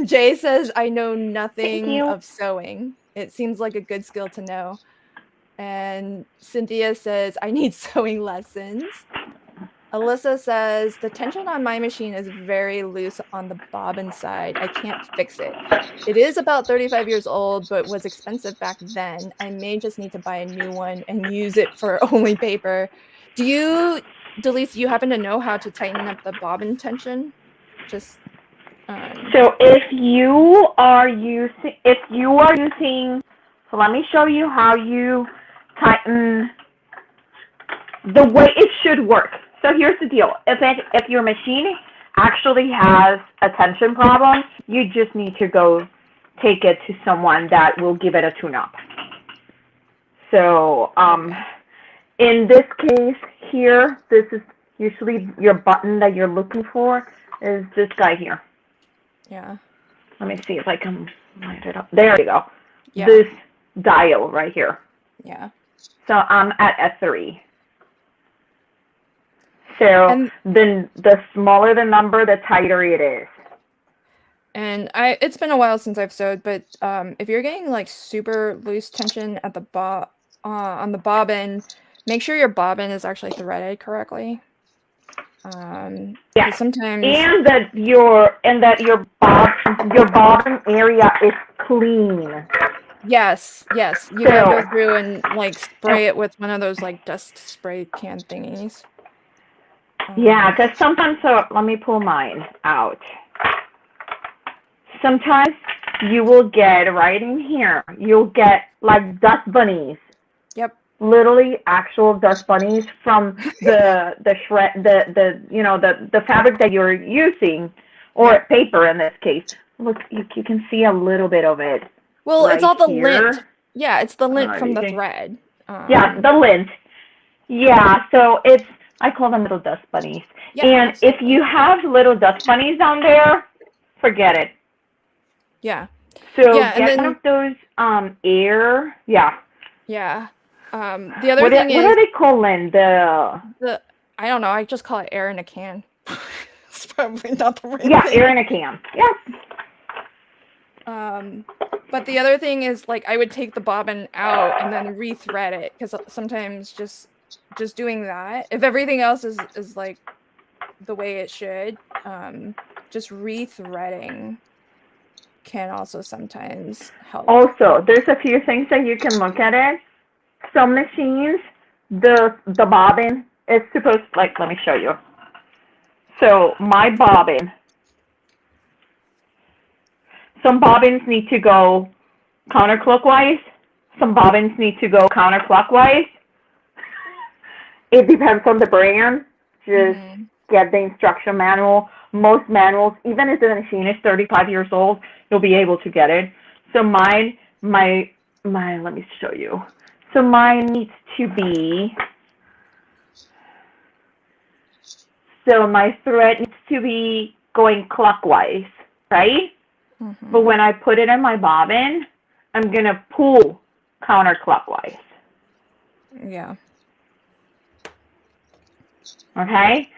Jay says, I know nothing of sewing. It seems like a good skill to know. And Cynthia says, I need sewing lessons. Alyssa says, the tension on my machine is very loose on the bobbin side. I can't fix it. It is about 35 years old, but was expensive back then. I may just need to buy a new one and use it for only paper. Delise, do you happen to know how to tighten up the bobbin tension? Just so if you are using, so let me show you how you tighten the way it should work. So here's the deal. If your machine actually has a tension problem, you just need to go take it to someone that will give it a tune-up. So in this case here, this is usually your button that you're looking for is this guy here. Yeah. Let me see if I can light it up. There you go. Yeah. This dial right here. Yeah. So I'm at S3. So then the smaller the number, the tighter it is. And it's been a while since I've sewed, but if you're getting like super loose tension at the on the bobbin, make sure your bobbin is actually threaded correctly. Yeah. Sometimes and that your bobbin area is clean. Yes. You gotta go through and like spray it with one of those like dust spray can thingies. Yeah, because sometimes, so let me pull mine out. Sometimes you will get right in here, you'll get like dust bunnies literally actual dust bunnies from the shred, the fabric that you're using, or paper in this case. Look, you can see a little bit of it. Well, it's all the here. lint. Yeah, it's the lint from the thread. Yeah, the lint. Yeah, so I call them little dust bunnies. Yeah, and absolutely. if you have little dust bunnies down there, forget it. Yeah. So yeah, get one of those air. Yeah. Yeah. The other thing what is are they calling the I don't know. I just call it air in a can. It's probably not the right thing. air in a can. Yes. But the other thing is, like, I would take the bobbin out and then rethread it, because sometimes just doing that, if everything else is like the way it should, just rethreading can also sometimes help. Also, there's a few things that you can look at it. Some machines, the bobbin is supposed, like, let me show you. So my bobbin, some bobbins need to go counterclockwise. Some bobbins need to go counterclockwise. It depends on the brand. Just get the instruction manual. Most manuals, even if the machine is 35 years old, you'll be able to get it. So let me show you. So mine needs to be, so my thread needs to be going clockwise, right? But when I put it in my bobbin, I'm going to pull counterclockwise. Yeah. Okay?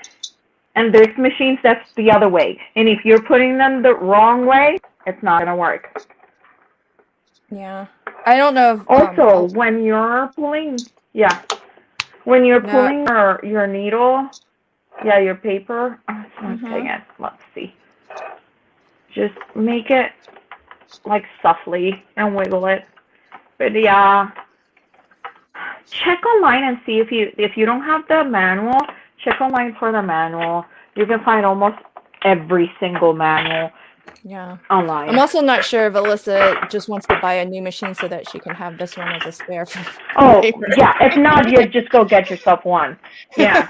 And there's machines that's the other way. And if you're putting them the wrong way, it's not going to work. Yeah. I don't know if, also, when you're pulling, when you're pulling your needle, your paper, dang it, let's see. Just make it like softly and wiggle it. But yeah, check online and see if you don't have the manual, check online for the manual. You can find almost every single manual online. I'm also not sure if Alyssa just wants to buy a new machine so that she can have this one as a spare for paper. Yeah, if not, you just go get yourself one. Yeah.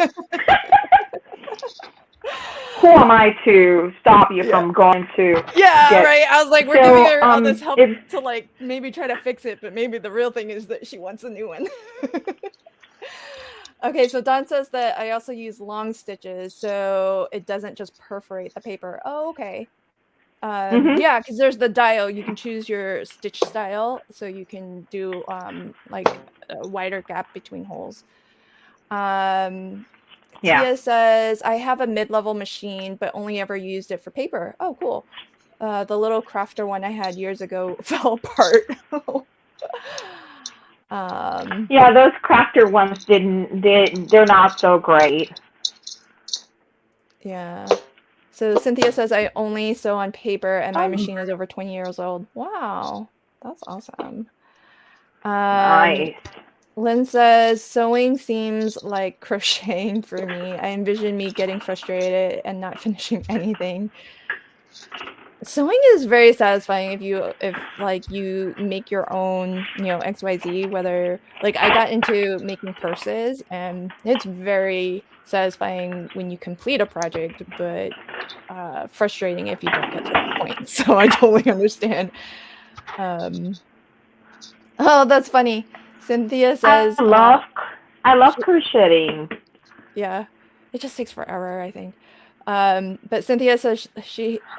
Who am I to stop you from going to right. I was like, we're giving her all this help to, like, maybe try to fix it, but maybe the real thing is that she wants a new one. Okay, so Don says that I also use long stitches, so it doesn't just perforate the paper. Oh, okay. Yeah, because there's the dial. You can choose your stitch style, so you can do like a wider gap between holes. Tia says, I have a mid-level machine, but only ever used it for paper. Oh, cool. The little crafter one I had years ago fell apart. Yeah, those crafter ones they're not so great. Yeah. So Cynthia says, I only sew on paper and my machine is over 20 years old. Wow. That's awesome. Nice. Lynn says, sewing seems like crocheting for me. I envision me getting frustrated and not finishing anything. Sewing is very satisfying if like you make your own, XYZ, whether like I got into making purses, and it's very satisfying when you complete a project, but frustrating if you don't get to that point. So I totally understand. Oh, that's funny. Cynthia says, I love crocheting. Yeah, it just takes forever, I think. But Cynthia says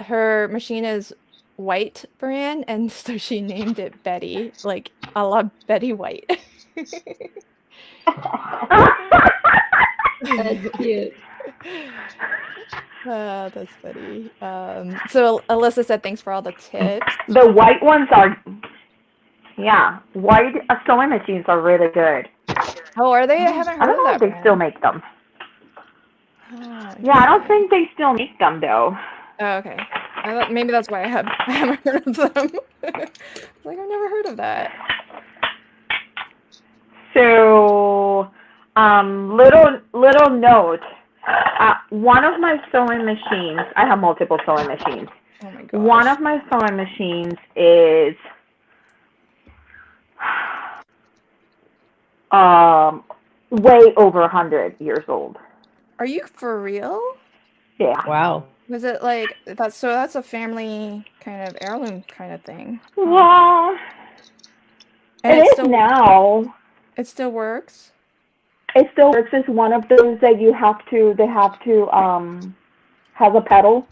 her machine is White brand, and so she named it Betty, like a la Betty White. That's cute. That's funny. So Alyssa said, thanks for all the tips. The white ones are, white sewing machines are really good. Oh, are they? I haven't heard of that. I don't know if they still make them. I don't think they still make them though. Oh, okay. Maybe that's why I haven't heard of them. Like, I've never heard of that. So, little note. One of my sewing machines, I have multiple sewing machines. Oh my gosh. One of my sewing machines is way over 100 years old. Are you for real? Yeah. Wow. Was it like that's so that's a family kind of heirloom kind of thing? Huh. Well, And it is now. it still works? It still works as one of those that they have to have a pedal,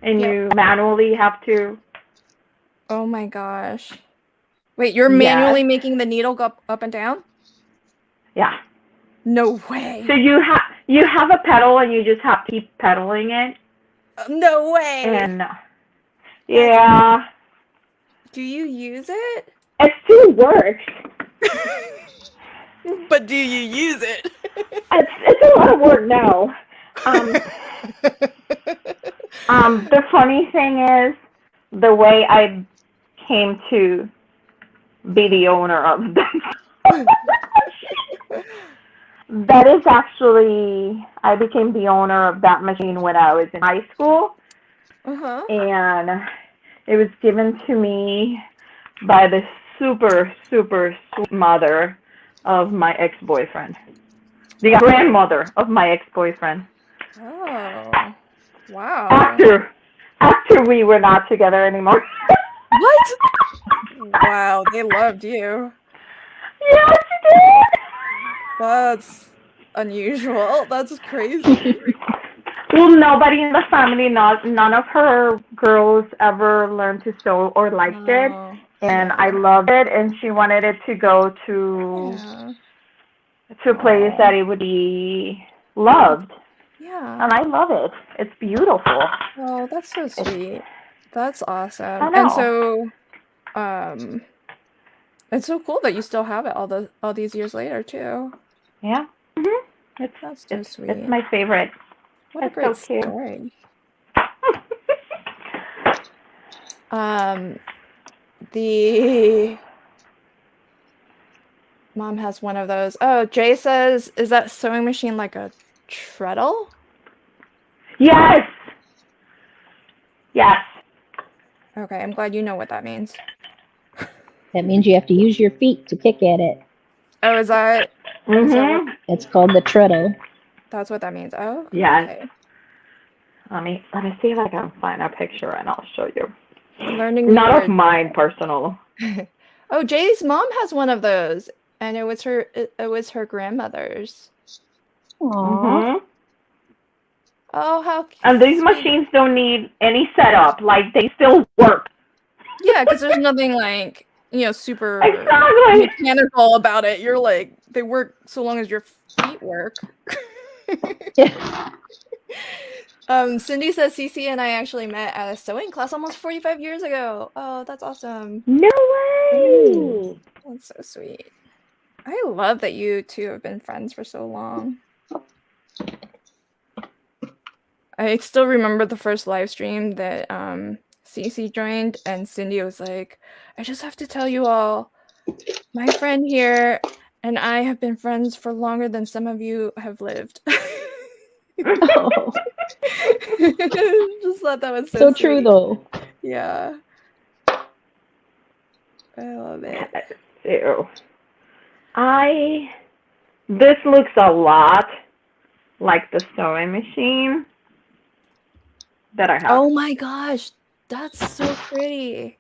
and Yep. you manually have to. Oh my gosh. Wait, you're Yes. manually making the needle go up and down? Yeah. No way. So you have a pedal, and you just have to keep pedaling it. No way. And yeah. Do you use it? It still works. But do you use it? It's a lot of work now. The funny thing is, the way I came to be the owner of that. That is actually, I became the owner of that machine when I was in high school. Uh-huh. And it was given to me by the super, super sweet mother of my ex-boyfriend. The grandmother of my ex-boyfriend. Oh. Wow. After we were not together anymore. What? Wow, they loved you. Yes, she did. That's unusual. That's crazy. Well, nobody in the family, none of her girls ever learned to sew or liked it. And I loved it, and she wanted it to go to a place that it would be loved. Yeah. And I love it. It's beautiful. Oh, that's so sweet. That's awesome. I know. And so, it's so cool that you still have it all these years later too. Yeah. Mm-hmm. That's so sweet. It's my favorite. What a It's great so cute. story. The mom has one of those. Oh, Jay says, is that sewing machine like a treadle? Yes. Yes. Okay, I'm glad you know what that means. That means you have to use your feet to kick at it. Oh, is that? Mm-hmm. It's called the treadle. That's what that means. Oh, yes. Okay. Let me see if I can find a picture and I'll show you. Learning Not words. of mine, personal. Oh, Jay's mom has one of those, and it was her grandmother's. Aww. Mm-hmm. Oh, how cute. And these machines don't need any setup. Like, they still work. Yeah, because there's nothing like, super Exactly. mechanical about it. You're like, they work so long as your feet work. Yeah. Cindy says Cece and I actually met at a sewing class almost 45 years ago. Oh, that's awesome. No way. That's so sweet. I love that you two have been friends for so long. I still remember the first live stream that Cece joined, and Cindy was like, I just have to tell you all, my friend here and I have been friends for longer than some of you have lived. Oh. Just thought that was So true, though. Yeah. I love it. Ew. This looks a lot like the sewing machine that I have. Oh my gosh, that's so pretty.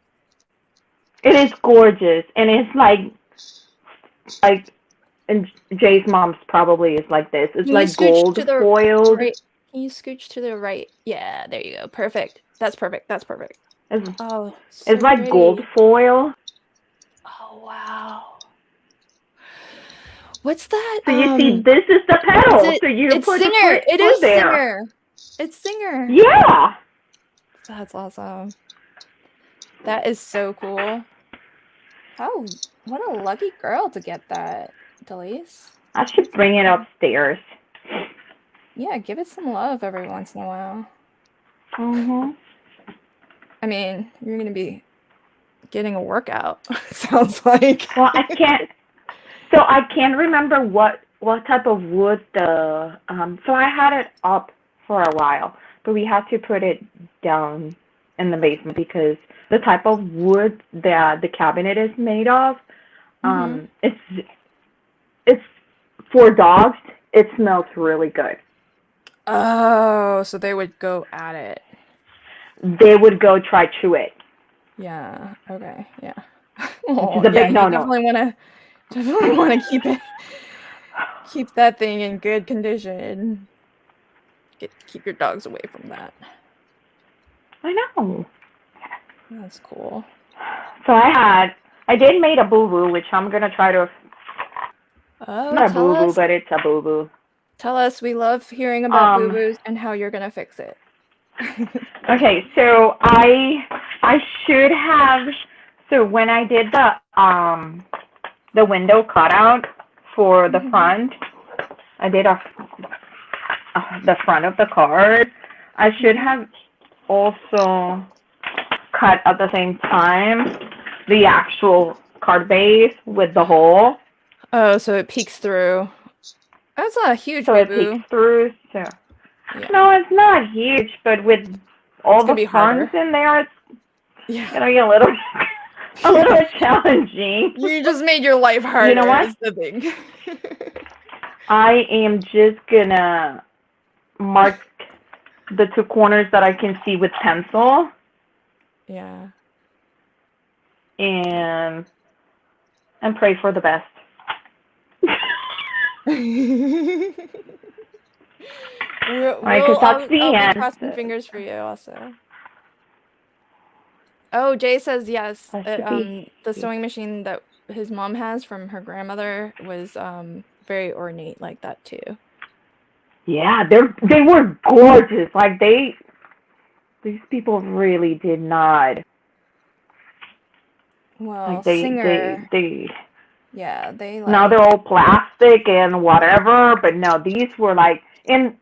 It is gorgeous, and it's like, and Jay's mom's probably is like this. It's like gold foiled. Right. Can you scooch to the right? Yeah, there you go. Perfect. That's perfect. That's perfect. It's pretty. like gold foil. Oh wow. What's that? So you see, this is the pedal. So you it's put Singer. it It is there. Singer. It's Singer. Yeah. That's awesome. That is so cool. Oh, what a lucky girl to get that, Delise. I should bring it upstairs. Yeah, give it some love every once in a while. Mm-hmm. I mean, you're going to be getting a workout, sounds like. Well, I can't remember what type of wood so I had it up for a while, but we had to put it down in the basement because the type of wood that the cabinet is made of, it's for dogs, it smells really good. Oh, so they would go at it. They would go try chew it, Yeah. Okay. Yeah. which is Oh, a yeah. big You no-no. definitely want to keep that thing in good condition. Keep your dogs away from that. I know. That's cool. So I did make a boo-boo, which I'm gonna try to, Oh, not a boo-boo, but it's a boo-boo. tell us. We love hearing about boo-boos and how you're gonna fix it. Okay, so I should have, so when I did the window cutout for the front, I did the front of the card. I should have also cut at the same time the actual card base with the hole. Oh, so it peeks through. That's not a huge So it boo-boo. peeks through. So Yeah. no, it's not huge, but with all the funds in there, it's gonna be a little challenging. You just made your life harder. You know what? Is the thing. I am just gonna mark the two corners that I can see with pencil. Yeah. And pray for the best. I'll be crossing fingers for you also. Oh, Jay says yes. The sewing machine that his mom has from her grandmother was very ornate like that too. Yeah, they were gorgeous. Like these people really did not. Well, like they yeah, they like. Now they're all plastic and whatever, but no, these were like. And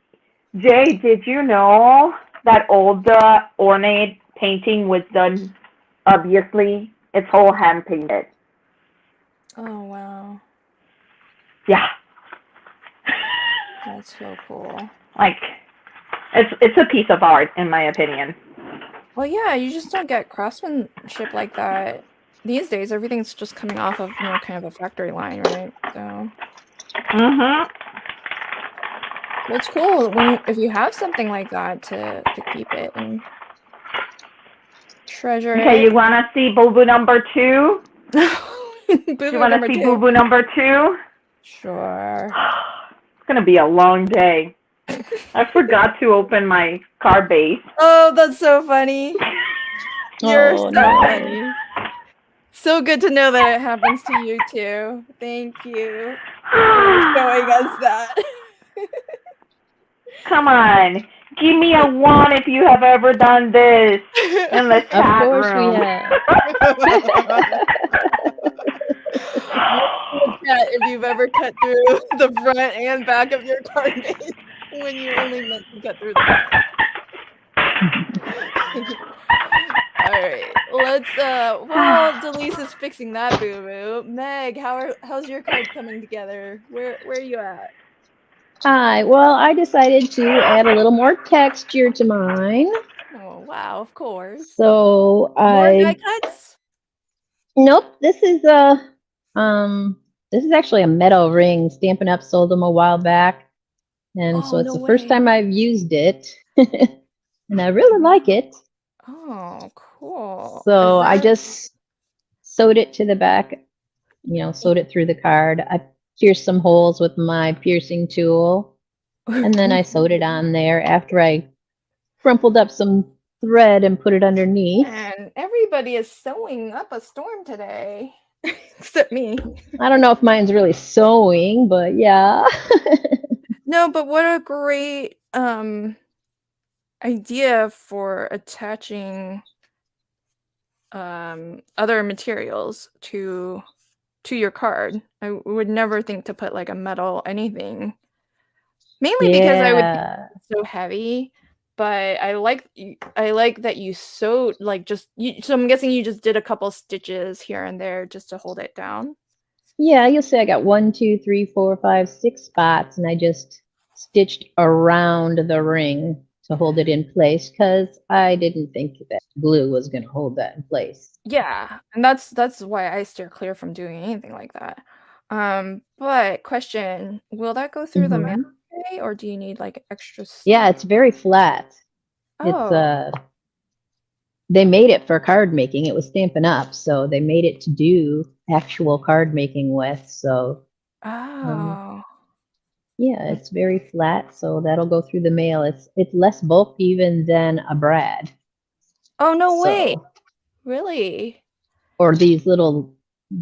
Jay, did you know that all the ornate painting was done? Obviously, it's all hand painted. Oh wow. Yeah. That's so cool. Like, it's a piece of art, in my opinion. Well, yeah, you just don't get craftsmanship like that these days. Everything's just coming off of, kind of a factory line, right? So. It's cool if you have something like that to keep it and treasure it. Okay, you want to see boo-boo number 2? You want to see boo-boo number 2? Sure. It's going to be a long day. I forgot to open my card base. Oh, that's so funny. You're so funny. So good to know that it happens to you too. Thank you for showing us that. Come on. Give me a 1 if you have ever done this in the chat room. Of course we have. If you've ever cut through the front and back of your card base when you only meant to cut through the front. All right, let's. While Delise is fixing that boo-boo, Meg, how's your card coming together? Where are you at? Hi. Well, I decided to add a little more texture to mine. Oh wow! Of course. So more die cuts. Nope. This is actually a metal ring. Stampin' Up! Sold them a while back, and so it's the first time I've used it, and I really like it. Oh, cool. So I just sewed it to the back, sewed it through the card. I pierced some holes with my piercing tool, and then I sewed it on there after I crumpled up some thread and put it underneath. And everybody is sewing up a storm today, except me. I don't know if mine's really sewing, but yeah. No, but what a great idea for attaching other materials to your card. I would never think to put like a metal anything, mainly because I would think it's so heavy. But I like that you sewed so I'm guessing you just did a couple stitches here and there just to hold it down. Yeah, you'll see I got 1, 2, 3, 4, 5, 6 spots, and I just stitched around the ring to hold it in place because I didn't think that glue was going to hold that in place. Yeah, and that's why I steer clear from doing anything like that. But question, will that go through the mail Mhm. today, or do you need like extra Yeah, stuff? it's very flat. It's Oh, they made it for card making. It was Stampin' Up, so they made it to do actual card making with. So um, oh, yeah, it's very flat, so that'll go through the mail. It's less bulk even than a brad. oh, no way. So Really? or these little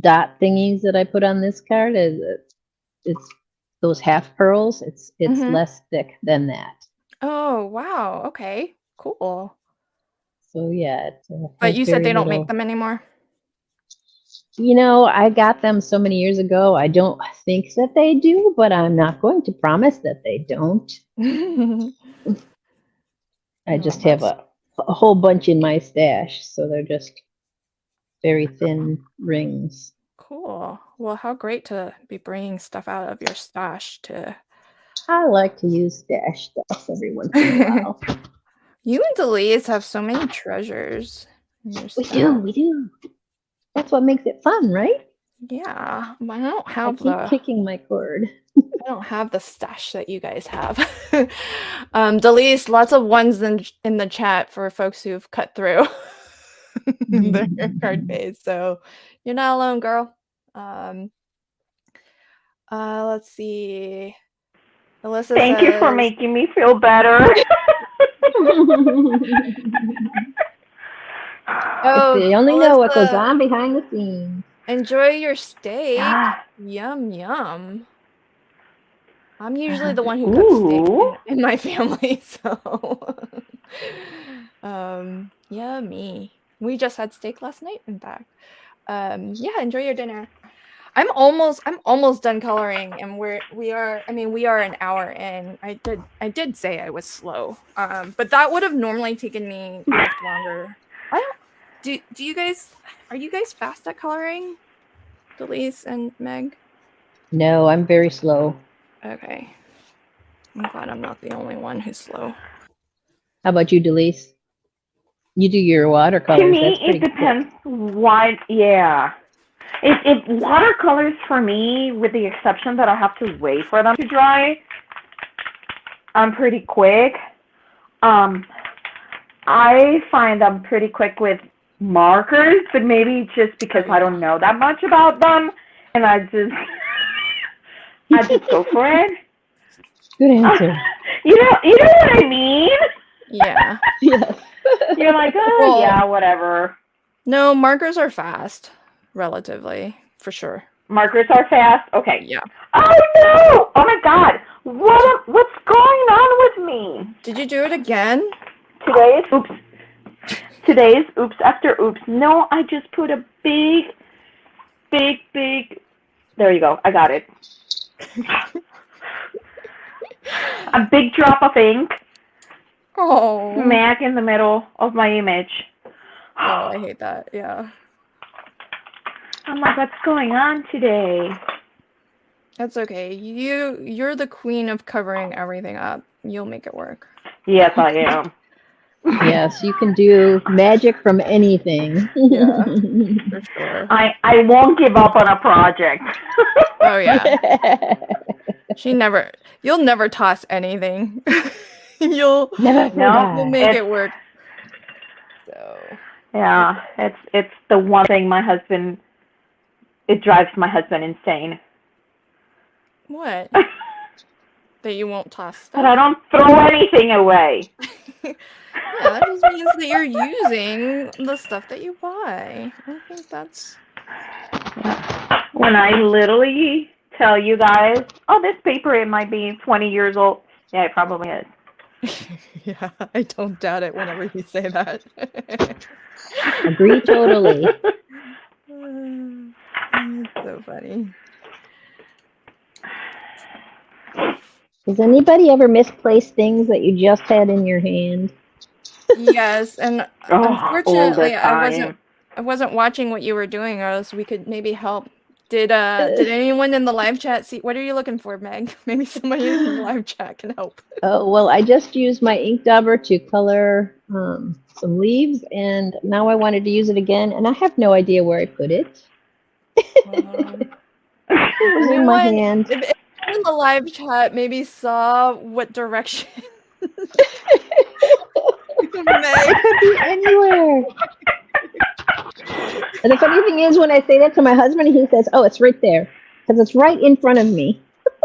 dot thingies that I put on this card it's those half pearls. It's Mm-hmm. less thick than that. Oh, wow. Okay, cool. So yeah, it But has you said very they don't make little. them anymore? I got them so many years ago. I don't think that they do, but I'm not going to promise that they don't. I Oh, just have that's a whole bunch in my stash, so they're just very thin rings. cool. Well, how great to be bringing stuff out of your stash to. I like to use stash stuff every once in a while. You and Delise have so many treasures in your We do, stash. we do. That's what makes it fun, right? Yeah, but I keep kicking my cord. I don't have the stash that you guys have. Delise, lots of ones in the chat for folks who've cut through their card base. So you're not alone, girl. Let's see. Alyssa Thank you for says, making me feel better. If "Oh, they only know what goes Alyssa, on behind the scenes. enjoy your steak. Yeah. Yum yum." I'm usually the one who cooks steak Ooh. in my family, so yummy. We just had steak last night, in fact. Yeah, enjoy your dinner. I'm almost done coloring, and we are an hour in. I did say I was slow. But that would have normally taken me much longer. I don't do you guys are you guys fast at coloring? Delise and Meg? No, I'm very slow. Okay. I'm glad I'm not the only one who's slow. How about you, Delise? You do your To watercolors. me, That's it pretty quick. depends what, yeah. It watercolors for me, with the exception that I have to wait for them to dry, I'm pretty quick. I find I'm pretty quick with markers, but maybe just because I don't know that much about them, and I just go for it. Good answer. You know what I mean? Yeah. Yes. You're like, oh, Well, yeah, whatever. no, markers are fast, relatively, for sure. Markers are fast. Okay. Yeah. Oh no! Oh my God! What's going on with me? Did you do it again? Today's oops. Today's oops after oops. No, I just put a big. There you go. I got it. A big drop of ink. Oh. Smack in the middle of my image. Oh, I hate that. Yeah. I'm like, what's going on today? That's okay. You're the queen of covering everything up. You'll make it work. Yes, I am. Yes, you can do magic from anything. Yeah, for sure. I won't give up on a project. Oh yeah. You'll never toss anything. You'll Never make it work. So yeah, it's the one thing it drives my husband insane. what? That you won't toss stuff? But I don't throw anything away. Yeah, that just means that you're using the stuff that you buy. I think that's... When I literally tell you guys, oh, this paper, it might be 20 years old. Yeah, it probably is. Yeah, I don't doubt it whenever you say that. Agree totally. It's so funny. Does anybody ever misplace things that you just had in your hand? Yes, and unfortunately, all the time. I wasn't watching what you were doing, or else we could maybe help. Did anyone in the live chat see? What are you looking for, Meg? Maybe somebody in the live chat can help. Oh, well, I just used my ink dauber to color some leaves, and now I wanted to use it again, and I have no idea where I put it. It was in my hand. If anyone in the live chat maybe saw what direction Meg. It could be anywhere. And the funny thing is, when I say that to my husband, he says, "Oh, it's right there," because it's right in front of me.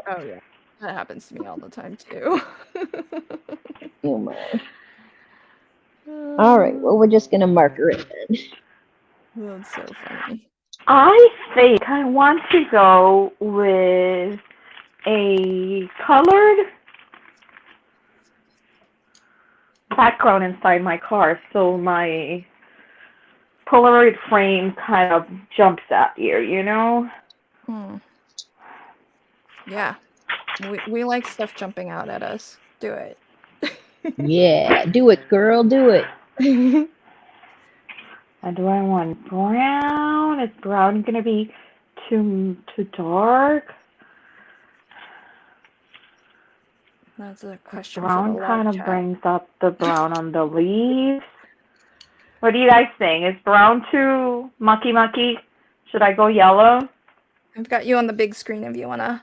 Oh yeah, that happens to me all the time too. Oh my. All right. Well, we're just gonna marker it then. That's so funny. I think I want to go with a colored background inside my car, so my Polaroid frame kind of jumps at you, you know? Yeah, we like stuff jumping out at us. Do it. Yeah, do it, girl, do it. And do I want brown? Is brown gonna be too dark? That's a question. Brown kind of brings up the brown on the leaves. What do you guys think? Is brown too mucky? Should I go yellow? I've got you on the big screen if you wanna.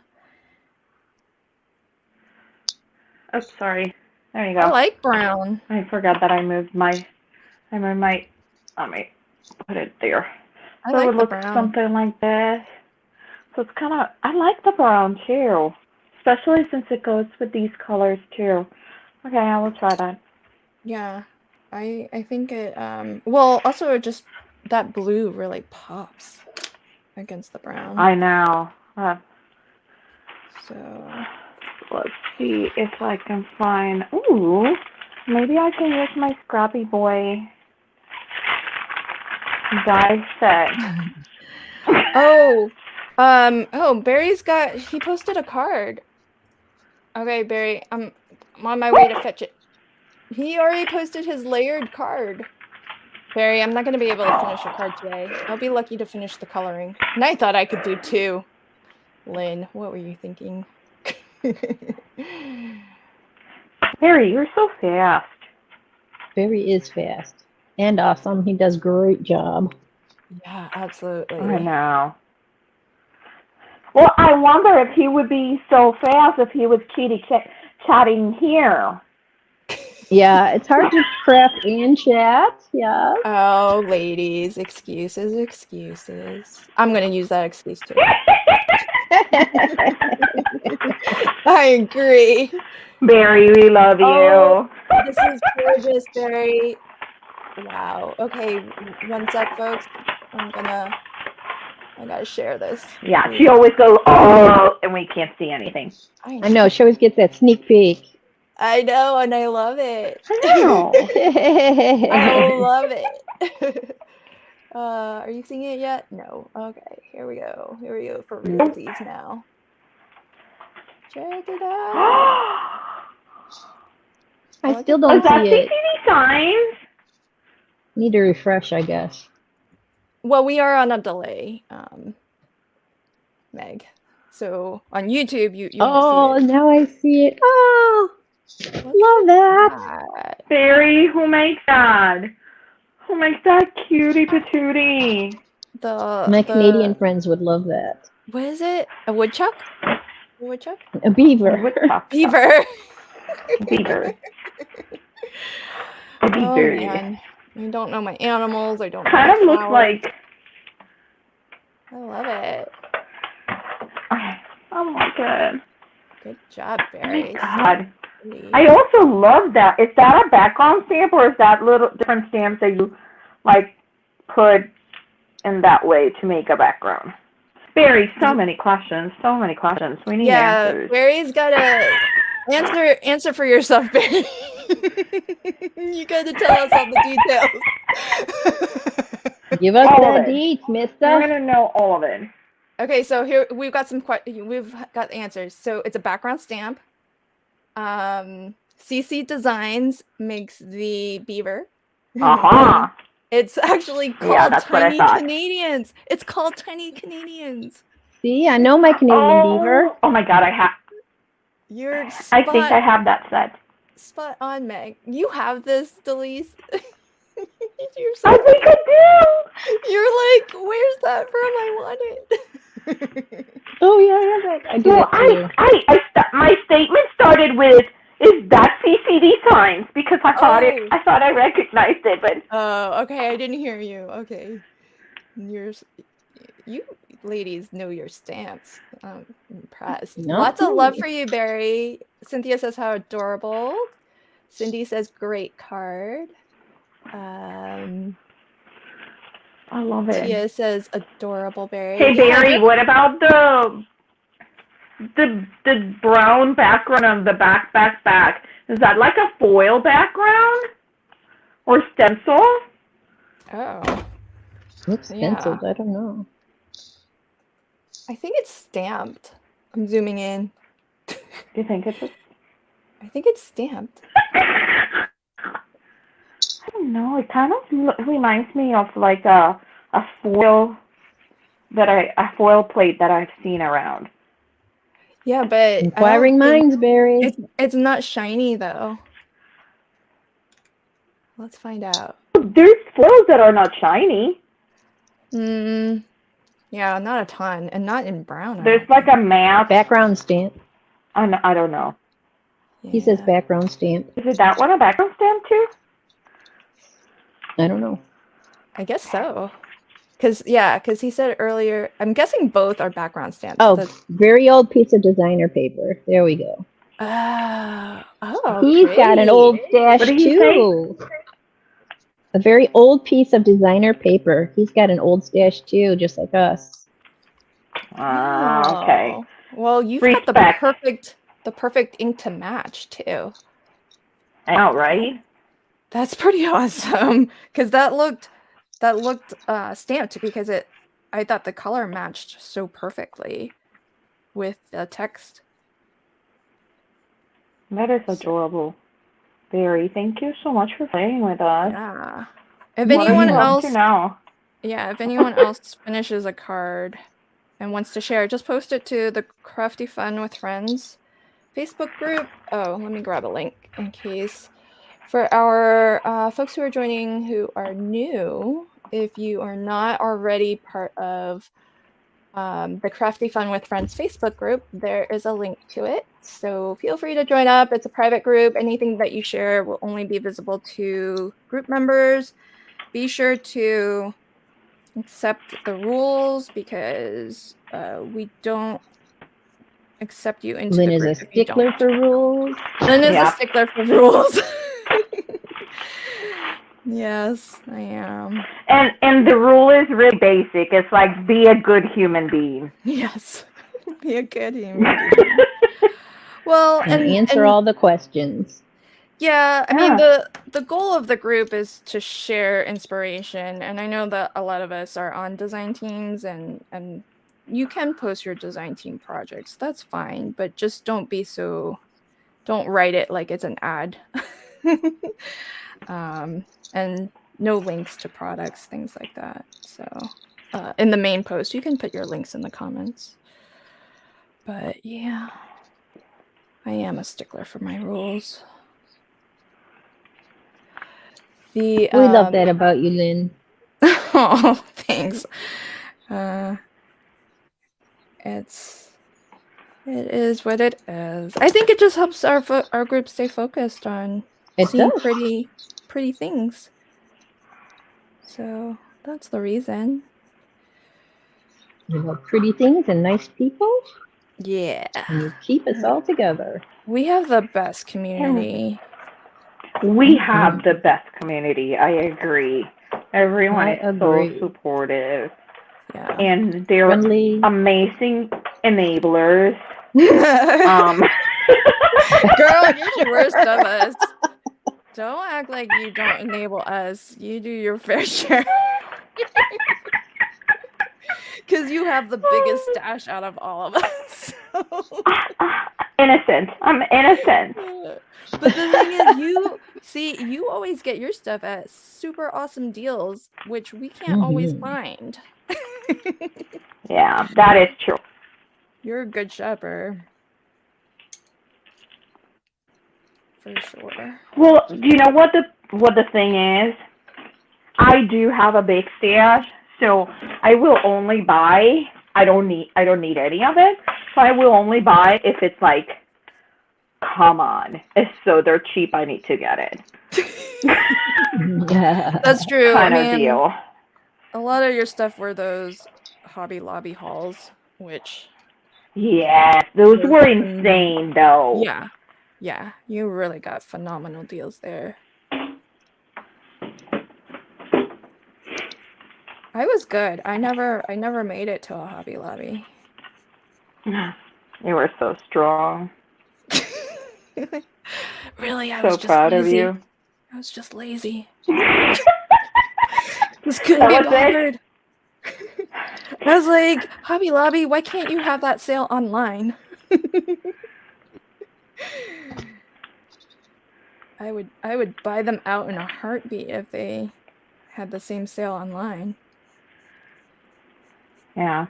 Oh, sorry. There you go. I like brown. I forgot that I moved my. Let me put it there. I So like it the looks brown. something like this. So it's kind of. I like the brown too, especially since it goes with these colors too. Okay, I will try that. Yeah, I think it. Well, also just that blue really pops against the brown. I know. So Let's see if I can find. Ooh, maybe I can use my Scrappy Boy die set. oh, Barry's he posted a card. Okay, Barry, I'm on my way to fetch it. He already posted his layered card. Barry, I'm not going to be able to finish your card today. I'll be lucky to finish the coloring. And I thought I could do 2. Lynn, what were you thinking? Barry, you're so fast. Barry is fast and awesome. He does a great job. Yeah, absolutely. I know. Well, I wonder if he would be so fast if he was chatting here. Yeah, it's hard to craft and chat. Yeah. Oh, ladies, excuses. I'm going to use that excuse too. I agree. Barry, we love you. Oh, this is gorgeous, Barry. Wow. Okay, one sec, folks. I gotta share this. Yeah, she always goes, oh, and we can't see anything. I know. She always gets that sneak peek. I know, and I love it. I know. I love it. Are you seeing it yet? No. Okay, here we go. Here we go for realties now. Check it out. I still don't Is that see it. CCD signs? Need to refresh, I guess. Well, we are on a delay, Meg. So on YouTube, you Oh, see it. now I see it. Oh, love that. Barry, who makes that? Who makes that cutie patootie? My Canadian friends would love that. What is it? A woodchuck? A woodchuck? A beaver. A woodchuck. Beaver. Beaver. Oh man, I don't know my animals. I don't know. Kind of looks like. I love it. Oh my god. Good job, Barry. Oh my god. I also love that. Is that a background stamp or is that little different stamps that you like put in that way to make a background? Barry, so many questions. We need answers. Barry's gotta answer for yourself, Barry. You gotta tell us all the details. Give us the deets, mister. I'm gonna know all of it. Okay, so here we've got we've got answers. So it's a background stamp. CC Designs makes the beaver. Uh-huh. It's actually called Tiny Canadians. It's called Tiny Canadians. See, I know my Canadian beaver. Oh my god, You're I think I have that set. Spot on, Meg. You have this, Delise. I think I do. You're like, where's that from? I want it. Oh yeah, I do Well, that too. my statement started with, "Is that CCD signs?" Because Oh. I thought I recognized it, but Oh, okay. I didn't hear you. Okay. You ladies know your stance. I'm impressed. Not Lots of love me. for you, Barry. Cynthia says how adorable. Cindy says great card. I love it. Tia says adorable, Barry. Hey Yeah, Barry, what about the brown background on the back? Is that like a foil background or stencil? Oh, Looks yeah. stenciled. I don't know. I think it's stamped. I'm zooming in. Do you think it's? I think it's stamped. I don't know. It kind of reminds me of like a foil plate that I've seen around. Yeah, but Inquiring minds, Barry. it's not shiny though. Let's find out. There's foils that are not shiny. Yeah, not a ton, and not in brown. There's like a matte background stamp. I don't know. He says background stamp. Is it that one a background stamp too? I don't know. I guess so. Because he said earlier, I'm guessing both are background stamps. Oh, very old piece of designer paper. There we go. He's got an old stash too. A very old piece of designer paper. He's got an old stash too, just like us. Okay. Well, you've got the perfect ink to match too. I know, right? That's pretty awesome. Because that looked stamped because I thought the color matched so perfectly with the text. That is adorable. Barry, thank you so much for playing with us. Yeah. If anyone else finishes a card and wants to share, just post it to the Crafty Fun with Friends Facebook group. Oh, let me grab a link in case. For our folks who are joining who are new, if you are not already part of the Crafty Fun with Friends Facebook group, there is a link to it. So feel free to join up. It's a private group. Anything that you share will only be visible to group members. Be sure to accept the rules because we don't accept you into Lynn the is group. a stickler for rules. Lynn is a stickler for rules. Yes, I am. And the rule is really basic. It's like, be a good human being. Yes, be a good human being. Well, and answer all the questions. Yeah, I mean, the goal of the group is to share inspiration, and I know that a lot of us are on design teams, and you can post your design team projects. That's fine, but just don't write it like it's an ad. And no links to products, things like that. So in the main post, you can put your links in the comments. But yeah, I am a stickler for my rules. We love that about you, Lynn. Oh, thanks. It is what it is. I think it just helps our group stay focused on seeing pretty things. So that's the reason. You love pretty things and nice people. Yeah. And you keep us all together. We have the best community. We have the best community. I agree. Everyone is so supportive. Yeah. And they're amazing enablers. Girl, you're the worst of us. Don't act like you don't enable us. You do your fair share. Because you have the biggest stash out of all of us. Innocent. I'm innocent. But the thing is, you always get your stuff at super awesome deals, which we can't always find. Yeah, that is true. You're a good shopper. For sure. Well, do you know what the thing is? I do have a big stash, so I will only buy I don't need any of it. So I will only buy if it's like, come on, it's so they're cheap, I need to get it. That's true. Kind I of mean, deal. a lot of your stuff were those Hobby Lobby hauls, which Yes, those was were insane though. yeah, you really got phenomenal deals there. I was good. I never made it to a Hobby Lobby. You were so strong. Really, I So was just proud of lazy. you. I was just lazy. Just couldn't be That was bothered. I was like, Hobby Lobby, why can't you have that sale online? I would buy them out in a heartbeat if they had the same sale online. Yeah.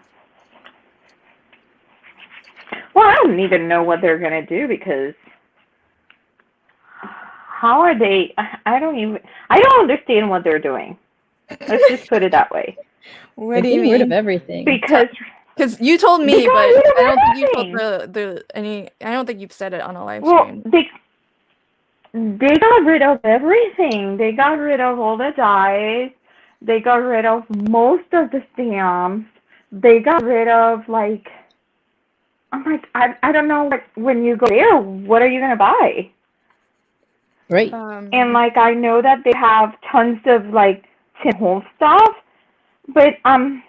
Well, I don't even know what they're gonna do because how are they? I don't understand what they're doing. Let's just put it that way. What do you getting rid of mean? everything. Because you told me, they got but rid of I don't think you everything. told I don't think you've said it on a live Well, stream. they got rid of everything. They got rid of all the dies. They got rid of most of the stamps. They got rid of like, I'm like, I don't know, like when you go there, what are you gonna buy? Right. And like I know that they have tons of like Tim Holtz stuff, but I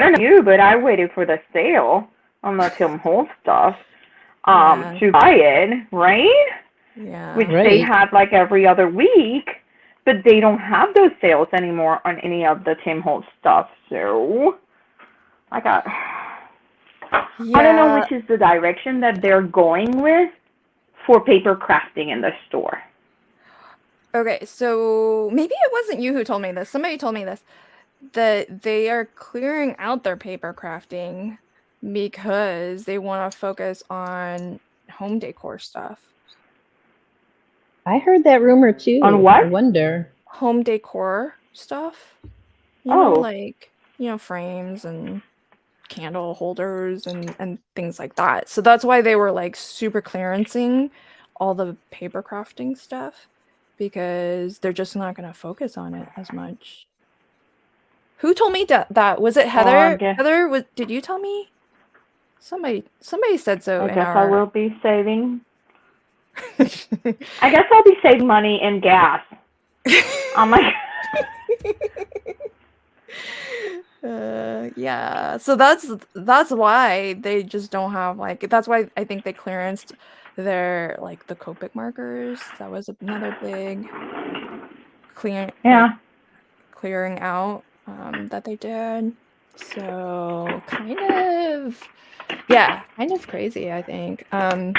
don't know you, but I waited for the sale on the Tim Holtz stuff Yeah. to buy it, right? Yeah. Which Right. they had like every other week, but they don't have those sales anymore on any of the Tim Holtz stuff. So I don't know which is the direction that they're going with for paper crafting in the store. Okay, so maybe it wasn't you who told me this. Somebody told me this, that they are clearing out their paper crafting because they want to focus on home decor stuff. I heard that rumor too. On what? I wonder. Home decor stuff. You Oh. know, like, frames and candle holders and things like that. So that's why they were like super clearancing all the paper crafting stuff, because they're just not going to focus on it as much. Who told me that? Was it Heather? Heather, did you tell me? Somebody said so. I guess I will be saving. I guess I'll be saving money in gas. I'm like. Yeah, so that's why they just don't have that's why I think they clearanced their the Copic markers. That was another big clearing out that they did. So kind of crazy, I think. I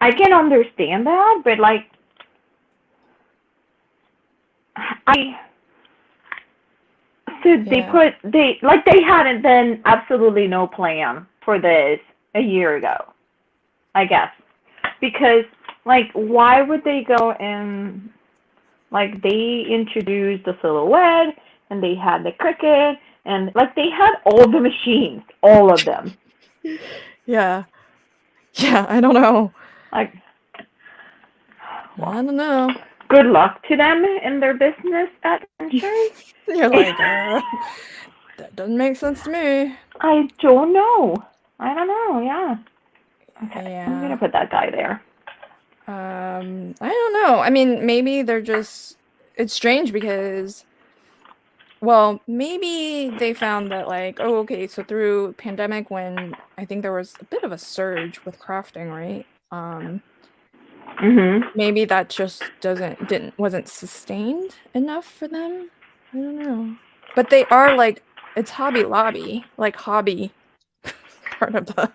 can understand that, but they hadn't been absolutely no plan for this a year ago, I guess, because why would they go and they introduced the silhouette and they had the Cricut and they had all the machines, all of them. Yeah, I don't know. I don't know. Good luck to them in their business adventures. You're like, that doesn't make sense to me. I don't know. Yeah. Okay. Yeah. I'm gonna put that guy there. I don't know. I mean, maybe they're just. It's strange because. Well, maybe they found that okay, so through pandemic when I think there was a bit of a surge with crafting, right? Maybe that just wasn't sustained enough for them. I don't know. But they are it's Hobby Lobby, hobby part of the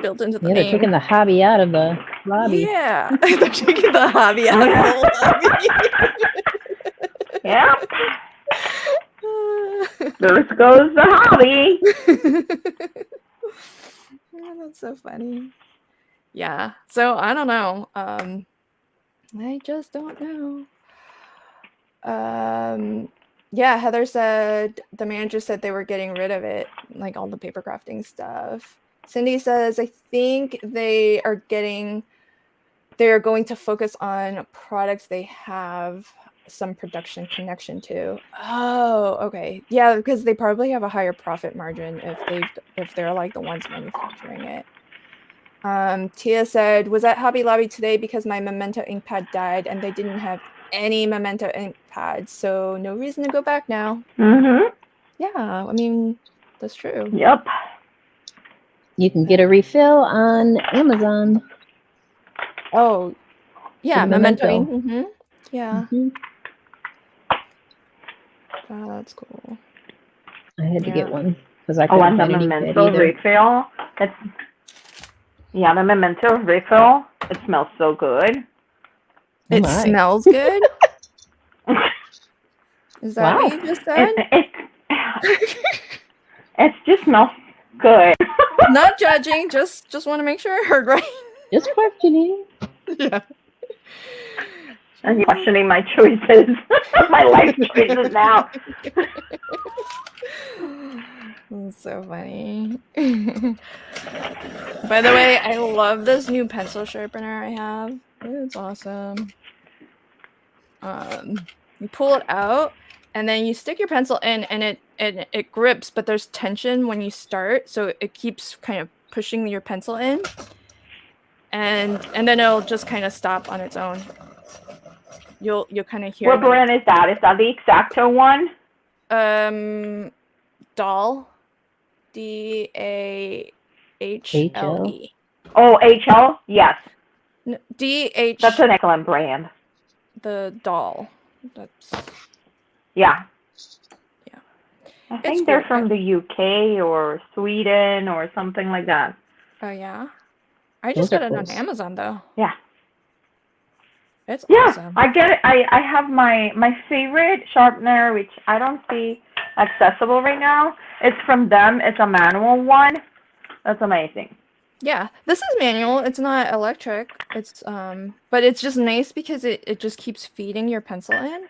built into the name. Yeah, they're taking the hobby out of the lobby. Yeah, they're taking the hobby out of the lobby. Yeah. There goes the hobby. Oh, that's so funny. Yeah, so I don't know. I just don't know. Yeah, Heather said the manager said they were getting rid of it, like all the paper crafting stuff. Cindy says, I think they're going to focus on products they have some production connection to. Oh, okay. Yeah, because they probably have a higher profit margin if they're like the ones manufacturing it. Tia said, was at Hobby Lobby today because my Memento ink pad died and they didn't have any Memento ink pads, so no reason to go back now. Mhm. Yeah, I mean, that's true. Yep. You can get a refill on Amazon. Oh, yeah, Memento ink. Memento. Yeah. Mhm. That's cool. I had to Yeah. get one because I couldn't And the find any pad Memento either. refill. The Memento refill. It smells so good. It my. smells good? Is that what you just said? It just smells good. Not judging, just want to make sure I heard right. Just questioning. Yeah. I'm questioning my choices, my life choices now. That's so funny. By the way, I love this new pencil sharpener I have. It's awesome. You pull it out and then you stick your pencil in and it grips, but there's tension when you start, so it keeps kind of pushing your pencil in. And then it'll just kind of stop on its own. You'll kind of hear What brand is that? Is that the X-Acto one? Doll. DAHLE. Oh, HL? Yes. DH. That's an excellent brand. The Doll. That's. Yeah. Yeah. I think they're from the UK or Sweden or something like that. Oh, yeah? I just got it on Amazon, though. Yeah. It's awesome. I get it. I have my favorite sharpener, which I don't see accessible right now. It's from them. It's a manual one. That's amazing. Yeah, this is manual. It's not electric. It's but it's just nice because it just keeps feeding your pencil in.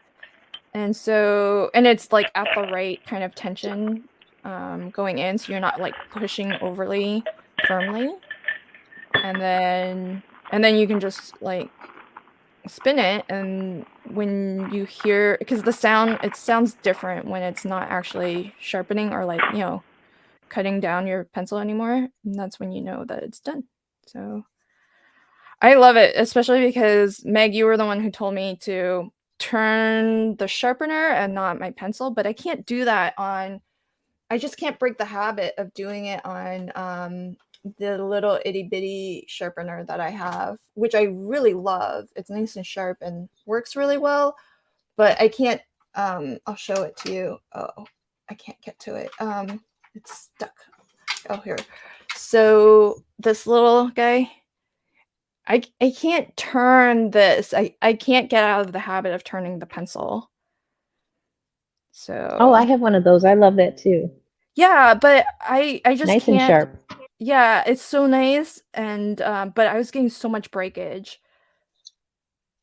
And so, and it's like at the right kind of tension going in, so you're not like pushing overly firmly. And then you can just like spin it, and when you hear, because it sounds different when it's not actually sharpening or like, you know, cutting down your pencil anymore, and that's when you know that it's done. So I love it, especially because Meg, you were the one who told me to turn the sharpener and not my pencil, but I can't do that I just can't break the habit of doing it on the little itty bitty sharpener that I have, which I really love. It's nice and sharp and works really well, but I can't, I'll show it to you. Oh, I can't get to it. It's stuck. Oh, here. So this little guy, I can't turn this. I can't get out of the habit of turning the pencil. So. Oh, I have one of those. I love that too. Yeah, but I just nice can't. And sharp. Yeah, it's so nice, and but I was getting so much breakage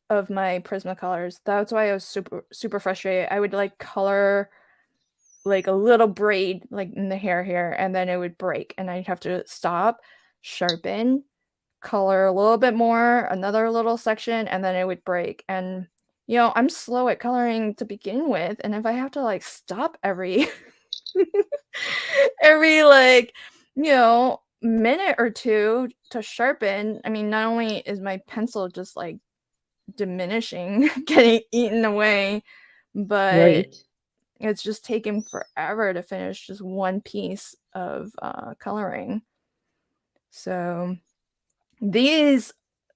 of my Prismacolors. That's why I was super frustrated. I would like color like a little braid like in the hair here, and then it would break, and I'd have to stop, sharpen, color a little bit more, another little section, and then it would break. And you know, I'm slow at coloring to begin with, and if I have to like stop every every like, you know, minute or two to sharpen, I mean, not only is my pencil just like diminishing, getting eaten away, but it's just taking forever to finish just one piece of coloring. So these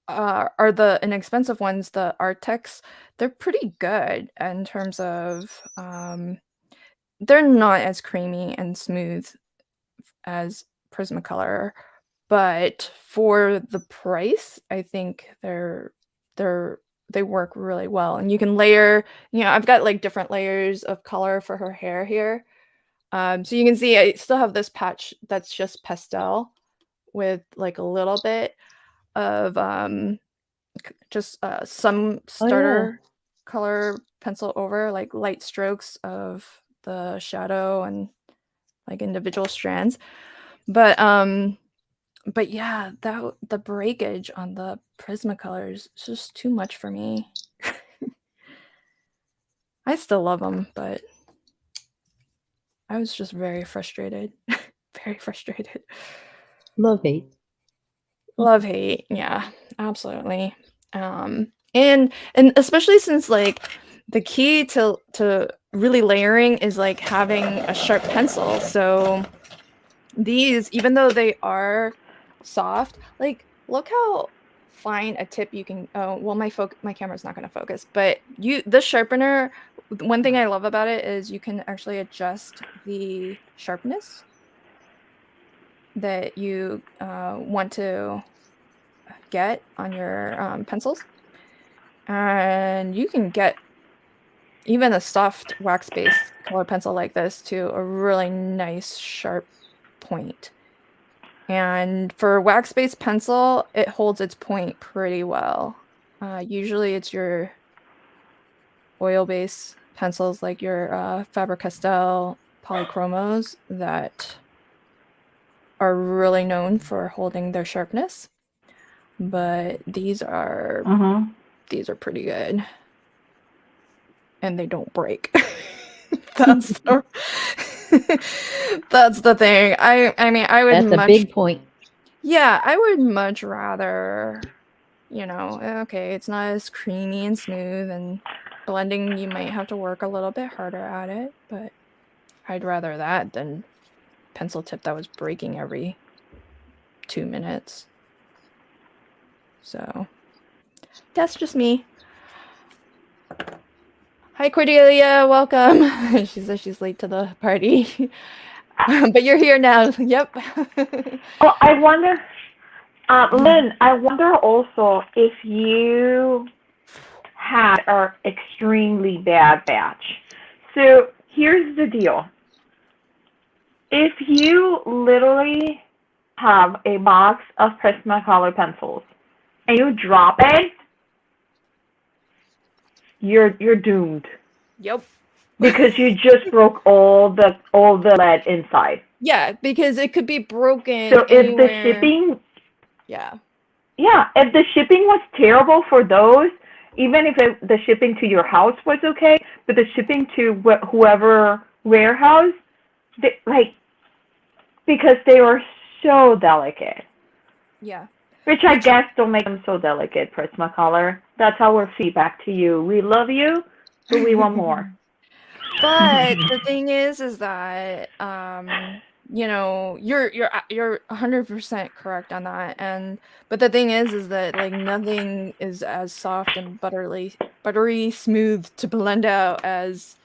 are the inexpensive ones, the Artex. They're pretty good in terms of they're not as creamy and smooth as Prismacolor, but for the price, I think they work really well. And you can layer, you know, I've got like different layers of color for her hair here. So you can see I still have this patch that's just pastel with like a little bit of just some starter color pencil over, like light strokes of the shadow and like individual strands. But yeah, the breakage on the Prismacolors is just too much for me. I still love them, but I was just very frustrated. Very frustrated. Love hate. Love hate. Yeah, absolutely. And especially since like the key to really layering is like having a sharp pencil. So these, even though they are soft, like look how fine a tip you can. Oh well, my camera's not going to focus, but the sharpener. One thing I love about it is you can actually adjust the sharpness that you want to get on your pencils, and you can get even a soft wax-based color pencil like this to a really nice sharp point. And for wax-based pencil, it holds its point pretty well. Usually it's your oil-based pencils like your Faber-Castell polychromos that are really known for holding their sharpness. But these are pretty good. And they don't break. That's the that's the thing. I mean, I would That's a big point. Yeah, I would much rather, okay, it's not as creamy and smooth, and blending, you might have to work a little bit harder at it, but I'd rather that than pencil tip that was breaking every 2 minutes. So that's just me. Hi, Cordelia. Welcome. She says she's late to the party. But you're here now. Yep. Oh, I wonder, Lynn, I wonder also if you had an extremely bad batch. So here's the deal. If you literally have a box of Prismacolor pencils and you drop it, you're doomed. Yep. Because you just broke all the lead inside. Yeah, because it could be broken. So if anywhere. the shipping, yeah, if the shipping was terrible for those, even if the shipping to your house was okay, but the shipping to whoever warehouse, because they were so delicate. Yeah. Which I guess don't make them so delicate, Prismacolor. That's our feedback to you. We love you, but we want more. But the thing is that you're 100% correct on that, but the thing is that like nothing is as soft and buttery smooth to blend out as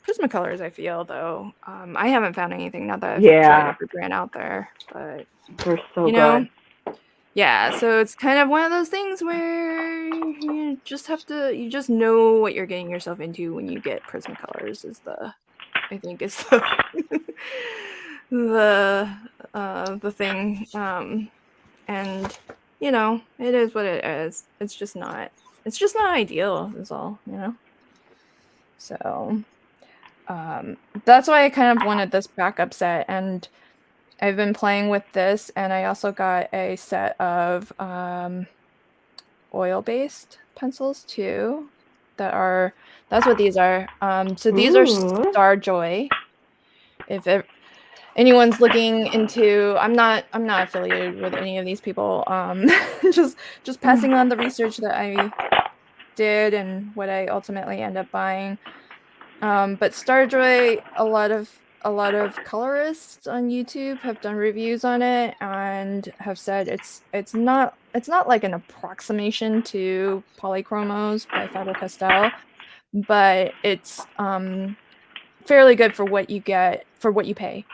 Prismacolors, I feel, though. I haven't found anything, not that I've tried every brand out there, but they're so good. Yeah, so it's kind of one of those things where you just know what you're getting yourself into when you get Prismacolors I think is the thing. And it is what it is. It's just not ideal is all, So that's why I kind of wanted this backup set, and I've been playing with this, and I also got a set of oil-based pencils too. That's what these are. So these are Starjoy. If anyone's looking into, I'm not affiliated with any of these people. Just passing on the research that I did and what I ultimately end up buying. But Starjoy, a lot of colorists on YouTube have done reviews on it and have said it's not like an approximation to Polychromos by Faber-Castell, but it's fairly good for what you get for what you pay.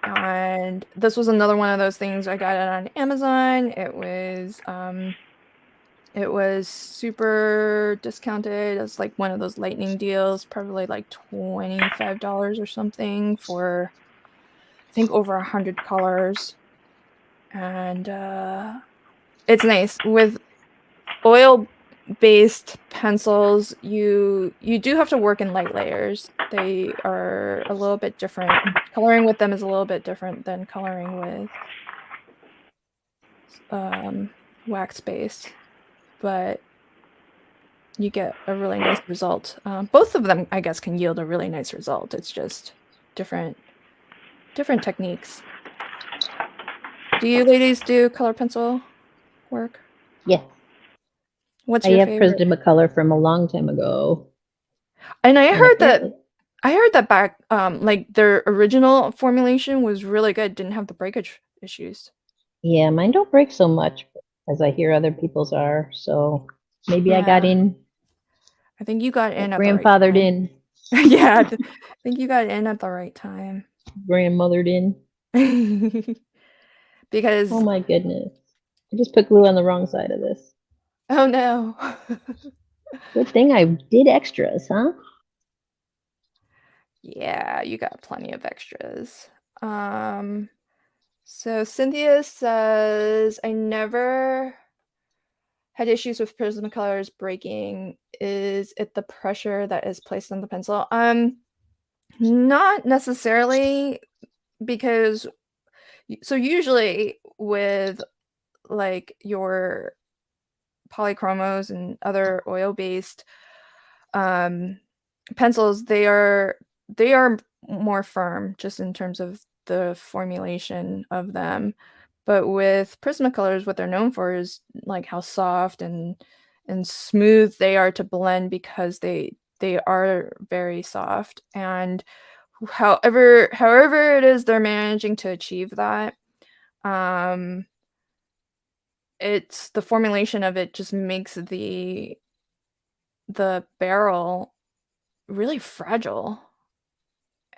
And this was another one of those things. I got it on Amazon. It was super discounted. It was like one of those lightning deals, probably like $25 or something for, I think, over 100 colors. And it's nice. With oil based pencils, you do have to work in light layers. They are a little bit different. Coloring with them is a little bit different than coloring with wax based, but you get a really nice result. Both of them, I guess, can yield a really nice result. It's just different techniques. Do you ladies do color pencil work? Yes. What's I your have favorite? Prismacolor from a long time ago. And I heard apparently- that back, like their original formulation was really good. Didn't have the breakage issues. Yeah, mine don't break so much as I hear other people's are. So maybe I got Yeah. in, I think you got in at the right grandfathered time. in, Yeah, I think you got in at the right time. grandmothered in. Because Oh my goodness. I just put glue on the wrong side of this. oh no. Good thing I did extras, huh? Yeah, you got plenty of extras. So Cynthia says, I never had issues with Prismacolors breaking. Is it the pressure that is placed on the pencil? Not necessarily, because so usually with like your polychromos and other oil-based pencils, they are more firm just in terms of the formulation of them. But with Prismacolors, what they're known for is like how soft and smooth they are to blend, because they are very soft. And however it is they're managing to achieve that, it's the formulation of it just makes the barrel really fragile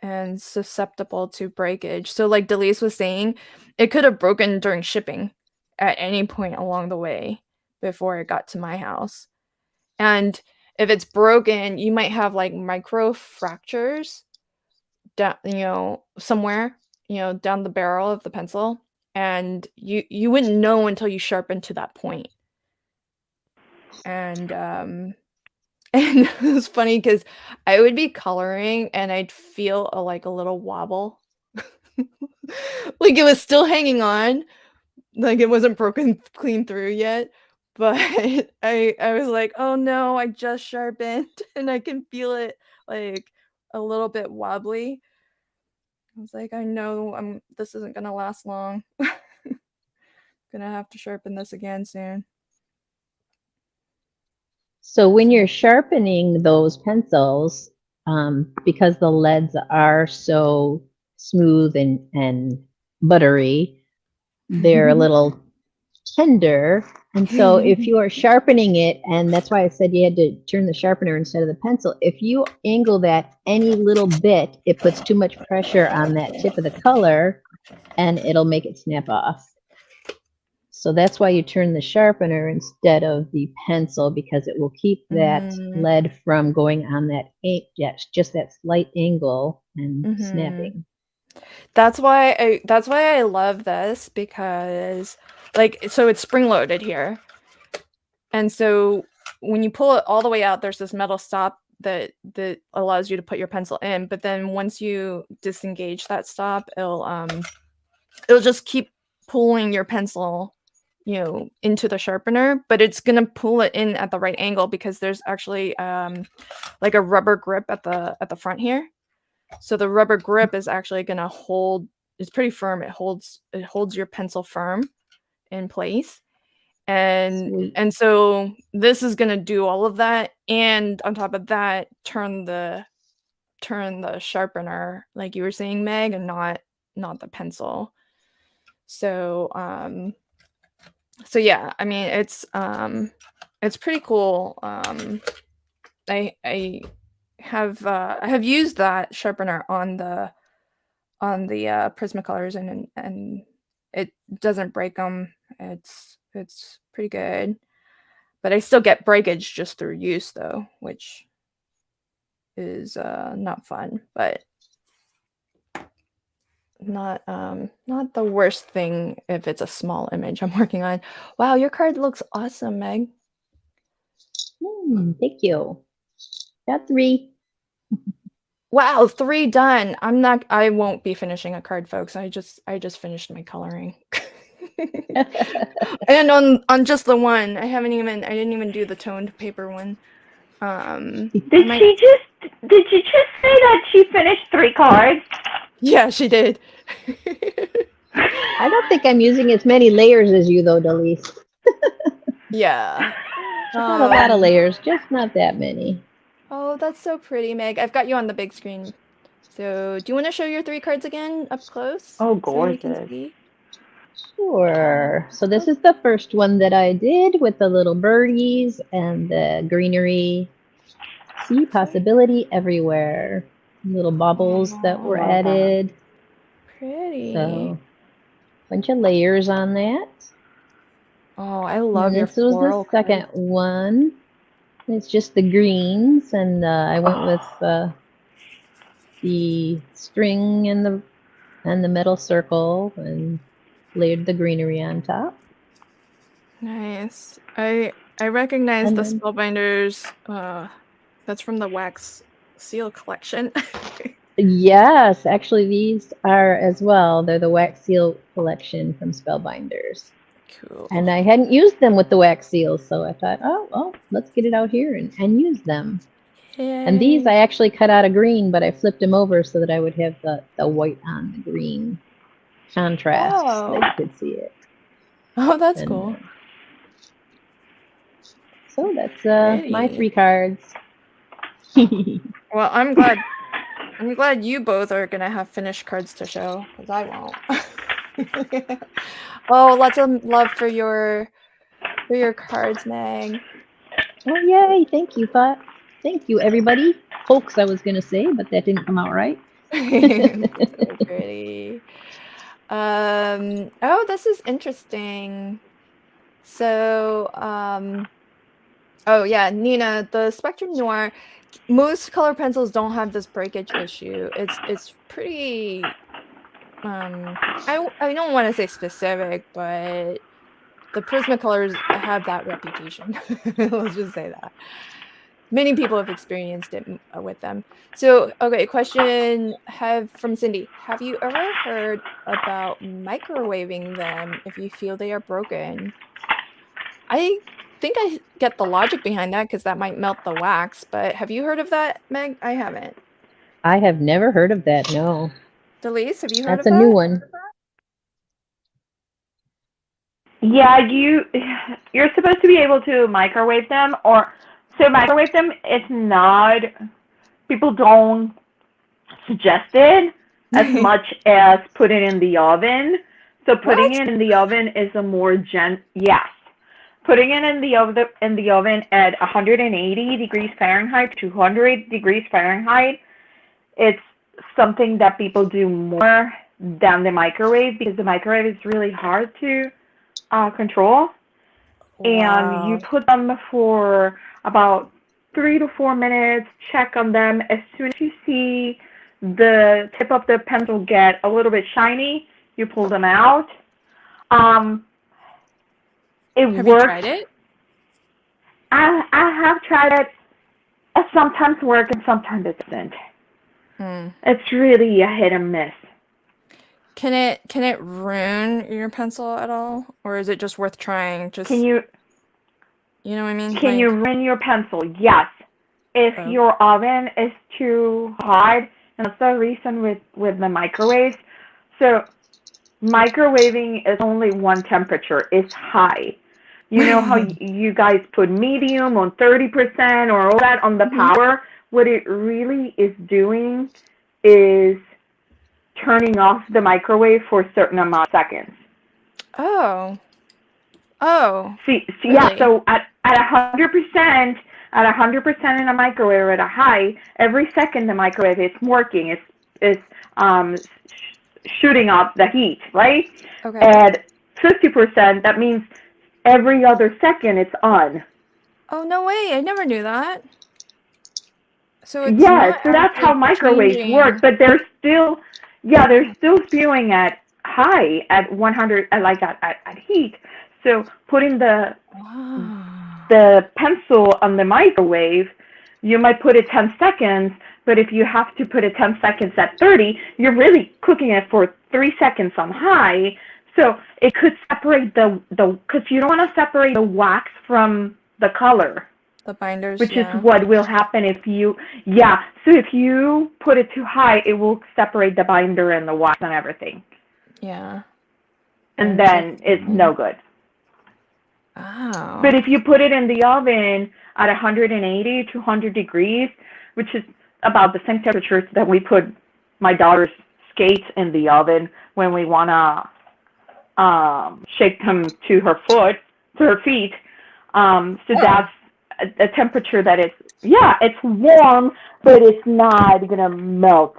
and susceptible to breakage. So like Delise was saying, it could have broken during shipping at any point along the way before it got to my house. And if it's broken, you might have like micro fractures down, somewhere, down the barrel of the pencil, and you wouldn't know until you sharpen to that point. And and it was funny because I would be coloring and I'd feel like a little wobble. Like it was still hanging on, like it wasn't broken clean through yet. But I was like, oh no, I just sharpened and I can feel it like a little bit wobbly. I was like, I know this isn't gonna last long. Gonna have to sharpen this again soon. So when you're sharpening those pencils, because the leads are so smooth and buttery, they're a little tender. And so if you are sharpening it, and that's why I said you had to turn the sharpener instead of the pencil, if you angle that any little bit, it puts too much pressure on that tip of the color and it'll make it snap off. So that's why you turn the sharpener instead of the pencil, because it will keep that lead from going on that just that slight angle and snapping. That's why I love this, because so it's spring loaded here. And so when you pull it all the way out, there's this metal stop that allows you to put your pencil in. But then once you disengage that stop, it'll just keep pulling your pencil, into the sharpener, but it's gonna pull it in at the right angle, because there's actually like a rubber grip at the front here. So the rubber grip is actually gonna hold. It's pretty firm. It holds your pencil firm in place. And so this is gonna do all of that, and on top of that, turn the sharpener, like you were saying, Meg, and not the pencil. So so yeah, I mean, it's pretty cool. I have used that sharpener on the Prismacolors, and it doesn't break them. It's pretty good, but I still get breakage just through use, though, which is not fun, but not the worst thing if it's a small image I'm working on. Wow, your card looks awesome, Meg. Thank you. Got 3. Wow, 3 done. I won't be finishing a card, folks. I just finished my coloring. And on just the one. I didn't even do the toned paper one. Did she just say that she finished 3 cards? Yeah, she did. I don't think I'm using as many layers as you, though, Delise. Yeah. Not a lot of layers, just not that many. Oh, that's so pretty, Meg. I've got you on the big screen. So, do you want to show your 3 cards again up close? Oh, So we can gorgeous. see? Sure. So this is the first one that I did with the little birdies and the greenery. See possibility everywhere. Little bubbles that were added. Pretty. So, bunch of layers on that. Oh, I love your this was floral the second cards. one. It's just the greens, and I went with the string and the metal circle, and layered the greenery on top. Nice. I recognize And the then- Spellbinders. That's from the wax seal collection. Yes, actually these are as well. They're the wax seal collection from Spellbinders. Cool. And I hadn't used them with the wax seals, so I thought, oh, well, let's get it out here and use them. Yay. And these I actually cut out of green, but I flipped them over so that I would have the white on the green contrast, so you could see it. Oh, that's cool. So that's my 3 cards. Well, I'm glad you both are gonna have finished cards to show, because I won't. Oh, lots of love for your cards, Meg. Oh, yay. Thank you, Pot. Thank you, everybody. Folks, I was going to say, but that didn't come out right. So pretty. Oh, this is interesting. So, oh yeah, Nina, the Spectrum Noir, most color pencils don't have this breakage issue. It's pretty, I don't want to say specific, but the Prismacolors have that reputation. Let's just say that. Many people have experienced it with them. So, okay, question from Cindy. Have you ever heard about microwaving them if you feel they are broken? I think I get the logic behind that because that might melt the wax, but have you heard of that, Meg? I haven't. I have never heard of that, no. Delise, have you heard of that? That's a new one. Yeah, you're supposed to be able to microwave them, so microwave them. It's not, people don't suggest it as much as putting it in the oven. So putting it in the oven is a more yes. Putting it in the oven at 180 degrees Fahrenheit, 200 degrees Fahrenheit, it's something that people do more than the microwave, because the microwave is really hard to control. Wow. And you put them for about 3 to 4 minutes, check on them. As soon as you see the tip of the pencil get a little bit shiny, you pull them out. Have you tried it? I have tried it. It sometimes works and sometimes it doesn't. It's really a hit and miss. Can it ruin your pencil at all, or is it just worth trying? Can you know what I mean? Can you ruin your pencil? Yes. If your oven is too hot, and that's the reason with the microwave. So microwaving is only one temperature. It's high. You know how you guys put medium on 30% or all that on the power? What it really is doing is turning off the microwave for a certain amount of seconds. Oh. See, really? Yeah, so at 100%, in a microwave at a high, every second the microwave is working. It's shooting up the heat, right? Okay. At 50%, that means every other second it's on. Oh, no way. I never knew that. So it's so that's how microwaves work, but they're still spewing at high at 100, at heat. So putting the the pencil on the microwave, you might put it 10 seconds, but if you have to put it 10 seconds at 30, you're really cooking it for 3 seconds on high. So it could separate because you don't want to separate the wax from the color. The binders, which is what will happen if you, so if you put it too high, it will separate the binder and the wax and everything. Yeah. And then it's no good. Oh. But if you put it in the oven at 180 to 100 degrees, which is about the same temperature that we put my daughter's skates in the oven when we want to shake them to her feet. So that's a temperature that is, it's warm, but it's not going to melt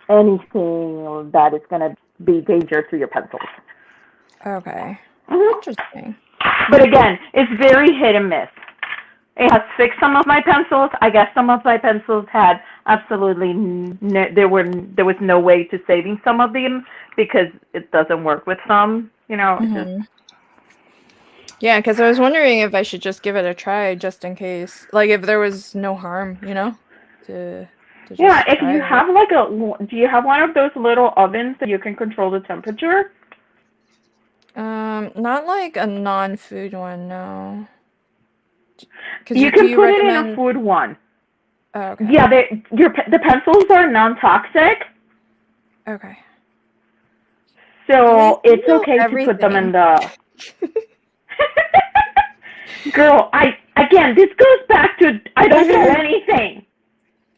anything that is going to be dangerous to your pencils. Okay. Mm-hmm. Interesting. But again, it's very hit and miss. It has fixed some of my pencils. I guess some of my pencils had absolutely there was no way to saving some of them because it doesn't work with some, Mm-hmm. Yeah, because I was wondering if I should just give it a try just in case, like if there was no harm, to just if you it. have do you have one of those little ovens that you can control the temperature? Not like a non-food one, no. You can put it in a food one. Oh, okay. Yeah, the pencils are non-toxic. Okay. So it's okay to put them in the. Girl, this goes back to I don't know anything.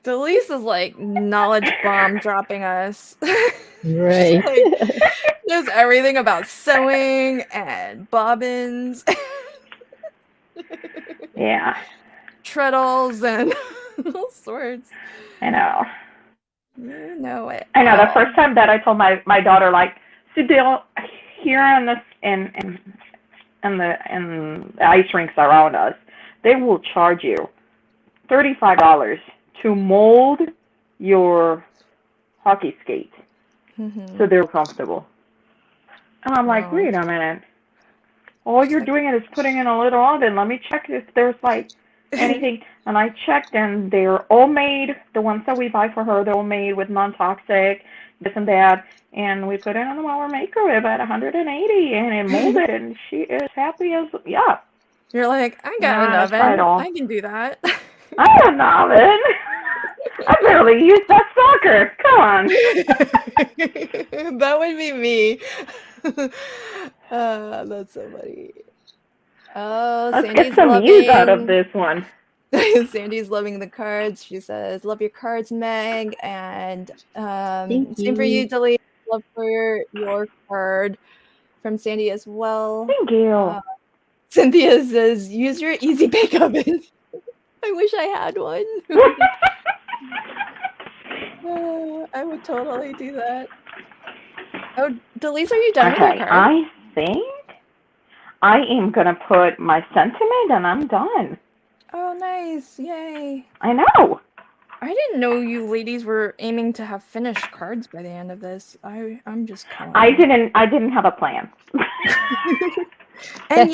Delise is like knowledge bomb dropping us. Right. Knows everything about sewing and bobbins. Yeah. Treadles and all sorts. I know. You know it. I know. The first time that I told my daughter, like, see, they'll here in the ice rinks around us, they will charge you $35 to mold your hockey skate so they're comfortable. And I'm like, wait a minute. All you're doing is putting in a little oven. Let me check if there's like anything. And I checked, and they're all made. The ones that we buy for her, they're all made with non-toxic, this and that. And we put it in our microwave at 180, and it molded, and she is happy as You're like, I got an oven. I can do that. I have an oven. I barely use that sucker. Come on. That would be me. That's so funny. Oh, Let's Sandy's get some use out of this one. Sandy's loving the cards. She says, "Love your cards, Meg," and Same for you, Delete. Love for your card from Sandy as well. Thank you. Cynthia says, "Use your Easy Bake Oven." I wish I had one. I would totally do that. Oh, Delise, are you done with your card? I think I am going to put my sentiment, and I'm done. Oh, nice. Yay. I know. I didn't know you ladies were aiming to have finished cards by the end of this. I'm just calling. I didn't have a plan. And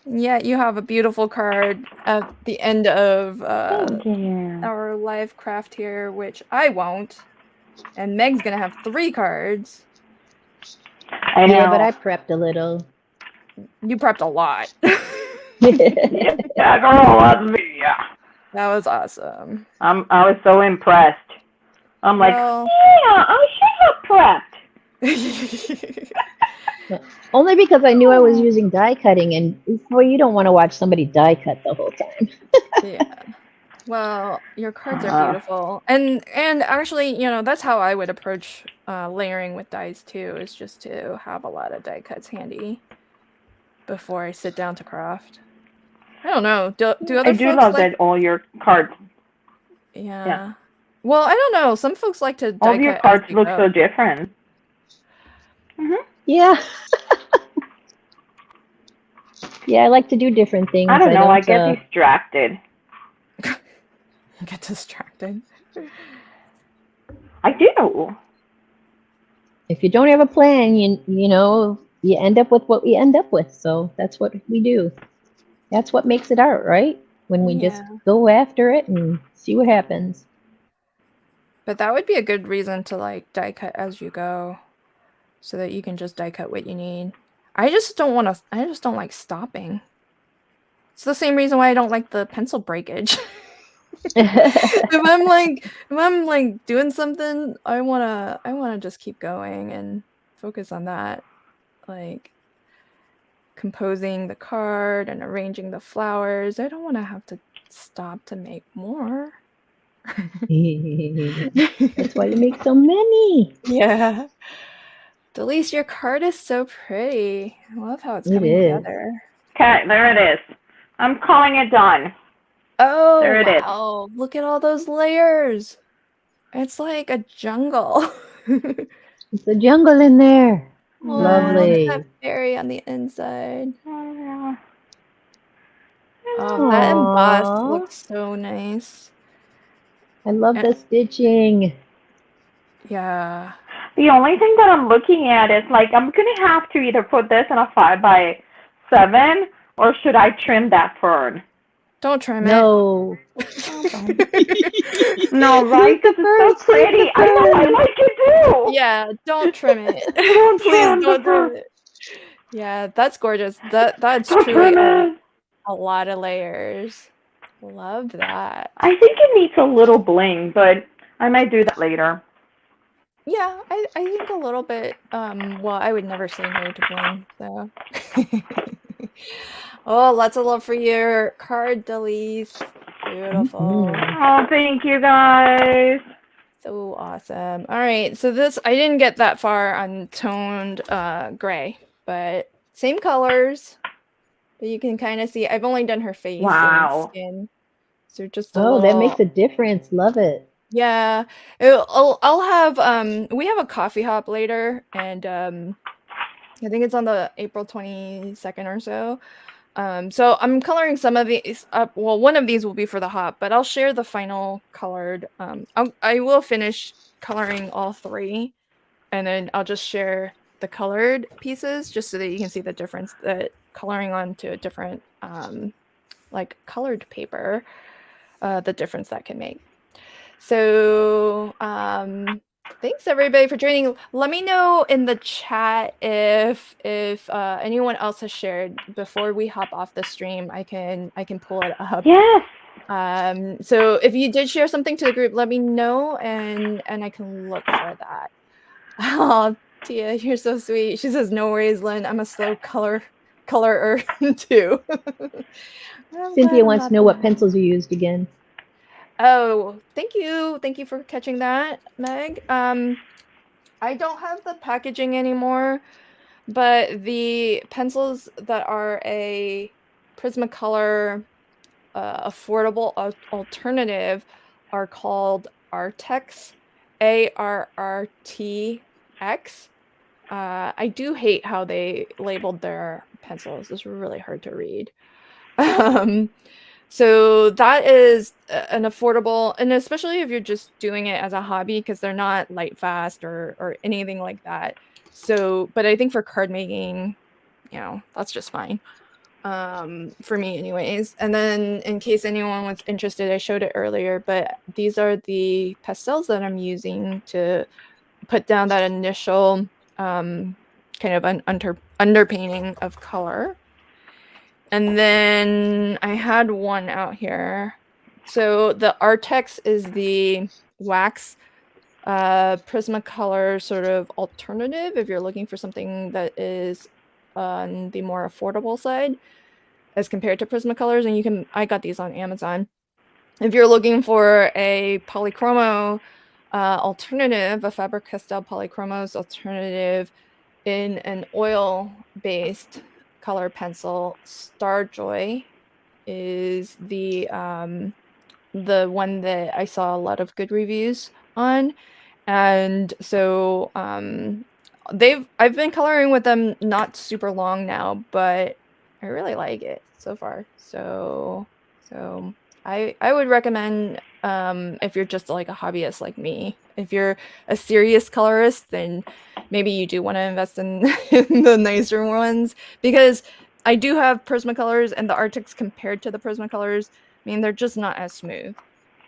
yet you have a beautiful card at the end of our live craft here, which I won't. And Meg's gonna have 3 cards. I know. Yeah, but I prepped a little. You prepped a lot. Yeah, girl, that's me. Yeah. That was awesome. I was so impressed. I'm like, I should have prepped. Only because I knew I was using die cutting, and you don't want to watch somebody die cut the whole time. Yeah. Well, your cards are beautiful, and actually, that's how I would approach layering with dies too. Is just to have a lot of die cuts handy before I sit down to craft. I don't know. Do other folks love that all your cards. Yeah. Well, I don't know. Some folks like to die cut. All of your cards look so different. Yeah. Yeah, I like to do different things. I don't know. I get distracted. Get distracted. I do. If you don't have a plan, you end up with what we end up with. So that's what we do. That's what makes it art, right? When we just Yeah. go after it and see what happens. But that would be a good reason to like die cut as you go, so that you can just die cut what you need. I just don't like stopping. It's the same reason why I don't like the pencil breakage. If I'm like doing something, I wanna just keep going and focus on that. Like composing the card and arranging the flowers. I don't want to have to stop to make more. That's why you make so many. Yeah. Delise, your card is so pretty. I love how it's It coming is. together. Okay, there it is. I'm calling it done. Oh, There it is. wow. Look at all those layers. It's like a jungle. It's a jungle in there. Oh, look at Lovely. that fairy on the inside. Yeah. Oh, that emboss Aww. looks so nice. I love the stitching. Yeah. The only thing that I'm looking at is like I'm gonna have to either put this in a 5x7 or should I trim that fern? Don't trim No. it. No, right? Because it's so pretty. I know, I like it too. Yeah, don't trim it. Don't Please trim don't the trim fern. it. Yeah, that's gorgeous. That's Don't truly trim it. a lot of layers. Love that. I think it needs a little bling, but I might do that later. Yeah, I think a little bit. Well, I would never say no to bling, so. Oh, lots of love for your card, Delise. Beautiful. Oh, thank you guys. So awesome. All right, so this, I didn't get that far on toned gray, but same colors. But you can kind of see, I've only done her face Wow. and skin. So just a Oh, little. that makes a difference. Love it. Yeah. I'll have, we have a coffee hop later, and I think it's on the April 22nd or so. So I'm coloring some of these up. Well, one of these will be for the hop, but I'll share the final colored. I will finish coloring all three, and then I'll just share the colored pieces just so that you can see the difference that coloring onto a different like colored paper, the difference that can make. So thanks everybody for joining. Let me know in the chat if anyone else has shared before we hop off the stream. I can pull it up. Yes. So if you did share something to the group, let me know and I can look for that. Oh, Tia, you're so sweet. She says, "No worries, Lynn. I'm a slow colorer too." Cynthia wants to know what pencils you used again. Oh, thank you. Thank you for catching that, Meg. I don't have the packaging anymore, but the pencils that are a Prismacolor affordable alternative are called Artex, ARRTX. I do hate how they labeled their pencils. It's really hard to read. So that is an affordable, and especially if you're just doing it as a hobby, because they're not light fast or anything like that. So, but I think for card making, you know, that's just fine. For me anyways. And then in case anyone was interested, I showed it earlier, but these are the pastels that I'm using to put down that initial kind of an underpainting of color. And then I had one out here. So the Artex is the wax Prismacolor sort of alternative if you're looking for something that is on the more affordable side as compared to Prismacolors. And I got these on Amazon. If you're looking for a polychromo alternative, a Faber-Castell polychromos alternative in an oil-based color pencil, Starjoy is the one that I saw a lot of good reviews on. And so I've been coloring with them not super long now, but I really like it so far. So I would recommend if you're just like a hobbyist like me. If you're a serious colorist, then maybe you do want to invest in, in the nicer ones, because I do have Prismacolors, and the Arctics compared to the Prismacolors, I mean, they're just not as smooth.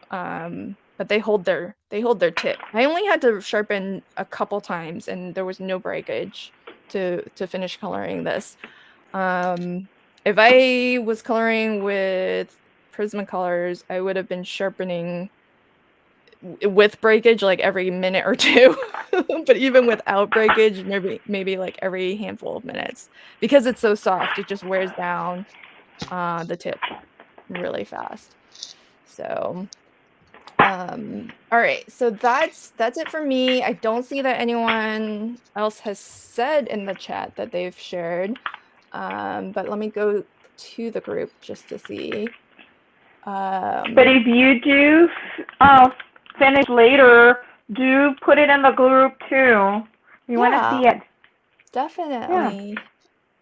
But they hold their tip. I only had to sharpen a couple times, and there was no breakage to finish coloring this. If I was coloring with Prismacolors, I would have been sharpening with breakage like every minute or two. But even without breakage, maybe like every handful of minutes, because it's so soft, it just wears down the tip really fast. So all right, so that's it for me. I don't see that anyone else has said in the chat that they've shared, but let me go to the group just to see. But if you do finish later, do put it in the group too. We want to see it. Definitely. Yeah.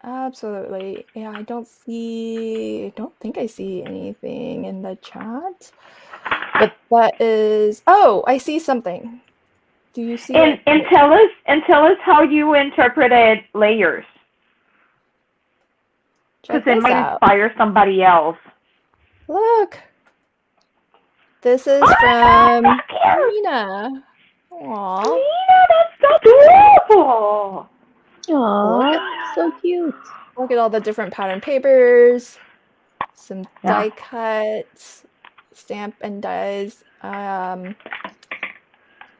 Absolutely. Yeah, I don't think I see anything in the chat. But that is, oh, I see something. Do you see it? And tell us how you interpreted layers. Because it might inspire somebody else. Look. This is from Nina. Aww. Nina, that's so beautiful. Aww, so cute. Look at all the different pattern papers. Some die cuts. Stamp and dies.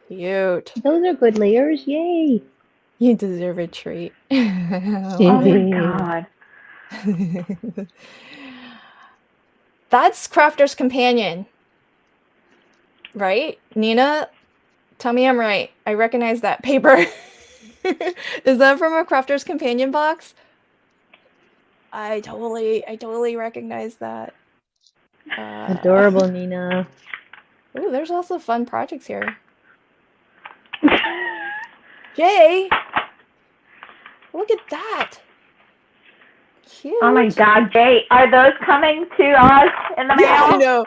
Cute. Those are good layers. Yay. You deserve a treat. Oh my God. That's Crafter's Companion. Right? Nina, tell me I'm right. I recognize that paper. Is that from a Crafter's Companion box? I totally recognize that. Adorable, Nina. Oh, there's also fun projects here. Jay, look at that. Cute. Oh my God, Jay, are those coming to us in the mail? Yeah, I know.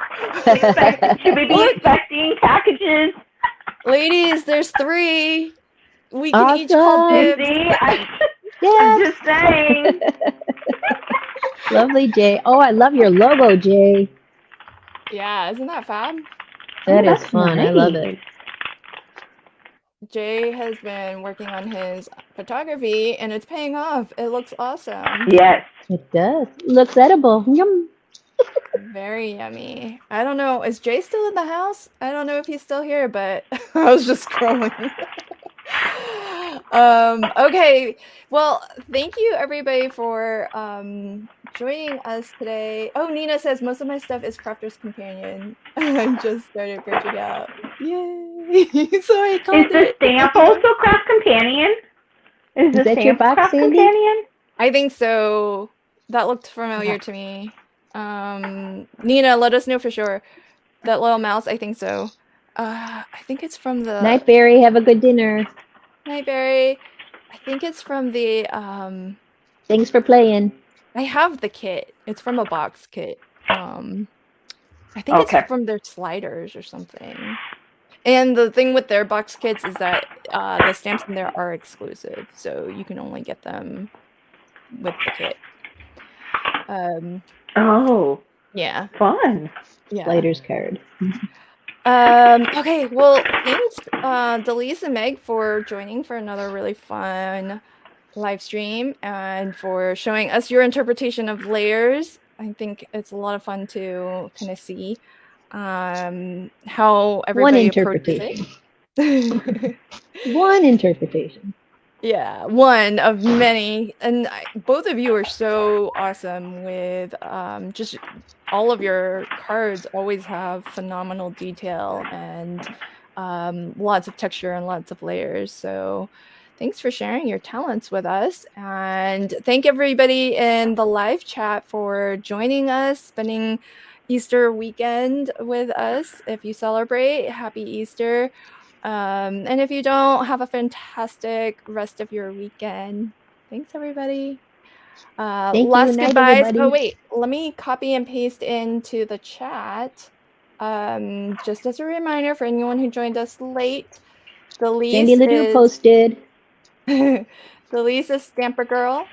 Should we be expecting packages? Ladies, there's 3. We can each call dibs. I'm just saying. Lovely, Jay. Oh, I love your logo, Jay. Yeah, isn't that fab? That is fun. Nice. I love it. Jay has been working on his photography, and it's paying off. It looks awesome. Yes. It does. Looks edible. Yum. Very yummy. I don't know. Is Jay still in the house? I don't know if he's still here, but I was just scrolling. Okay. Well, thank you everybody for joining us today. Oh, Nina says most of my stuff is Crafter's Companion. I just started branching out. Yay! So I called it. Is the stamp also Craft Companion? Is that your box, Craft Sandy? Companion? I think so. That looked familiar to me. Nina, let us know for sure. That little mouse, I think so. I think it's from the Night, Barry. Have a good dinner. Night, Barry. I think it's from the Thanks for playing. I have the kit. It's from a box kit. I think it's from their sliders or something. And the thing with their box kits is that the stamps in there are exclusive, so you can only get them with the kit. Oh. Yeah. Fun. Yeah. Sliders card. Okay, well, thanks, Delise and Meg, for joining for another really fun live stream and for showing us your interpretation of layers. I think it's a lot of fun to kind of see how everybody approaches it. One interpretation. Yeah, one of many. And both of you are so awesome with just all of your cards always have phenomenal detail and lots of texture and lots of layers. So thanks for sharing your talents with us. And thank everybody in the live chat for joining us, spending Easter weekend with us. If you celebrate, happy Easter. And if you don't, have a fantastic rest of your weekend. Thanks, everybody. Last goodbyes. Everybody. Oh, wait. Let me copy and paste into the chat. Just as a reminder for anyone who joined us late, Delise Sandy Ledoux posted. Delise is Stamper Girl.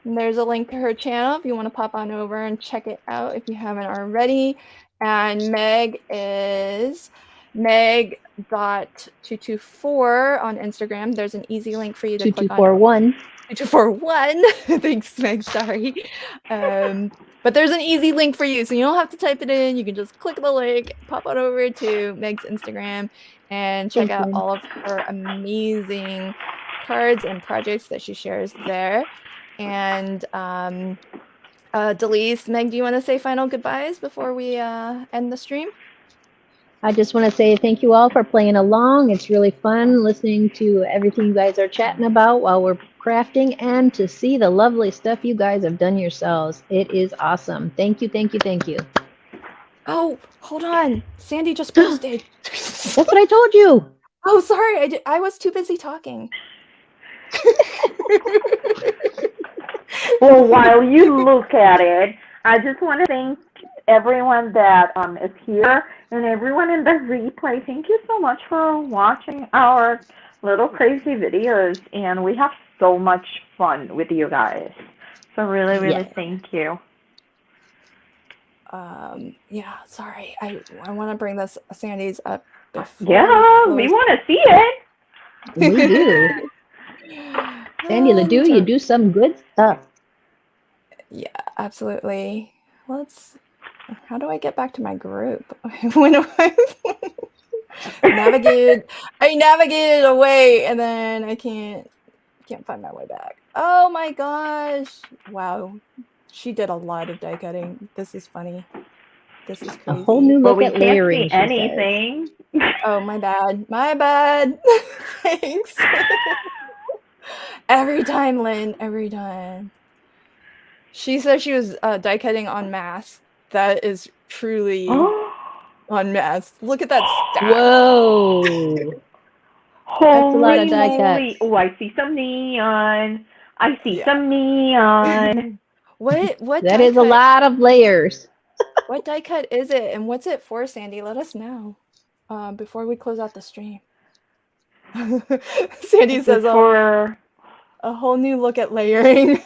And there's a link to her channel if you want to pop on over and check it out if you haven't already. And Meg is Meg.224 on Instagram. There's an easy link for you to click on. 2241. 2241. Thanks, Meg. Sorry. But there's an easy link for you, so you don't have to type it in. You can just click the link, pop on over to Meg's Instagram, and check out all of her amazing cards and projects that she shares there. And Delise, Meg, do you want to say final goodbyes before we end the stream? I just want to say thank you all for playing along. It's really fun listening to everything you guys are chatting about while we're crafting, and to see the lovely stuff you guys have done yourselves. It is awesome. Thank you, thank you, thank you. Oh, hold on. Sandy just posted. That's what I told you. Oh, sorry. I was too busy talking. Well, while you look at it, I just want to thank everyone that is here and everyone in the replay. Thank you so much for watching our little crazy videos, and we have so much fun with you guys. So really, really thank you. Yeah, sorry. I want to bring this Sandy's up. Yeah, we want to see it. We do. Sandy Ledoux, you do some good stuff. Yeah, absolutely. How do I get back to my group? When I navigated away, and then I can't find my way back. Oh my gosh. Wow. She did a lot of die cutting. This is funny. This is crazy. A whole new look at layering. We can't see anything. Oh, my bad. My bad. Thanks. Every time, Lynn. Every time. She said she was die cutting en masse. That is truly en masse. Look at that stack. Whoa. That's a lot of die cuts. Oh, I see some neon. I see some neon. What that is a lot of layers. What die cut is it, and what's it for, Sandy? Let us know before we close out the stream. Sandy says for a whole new look at layering.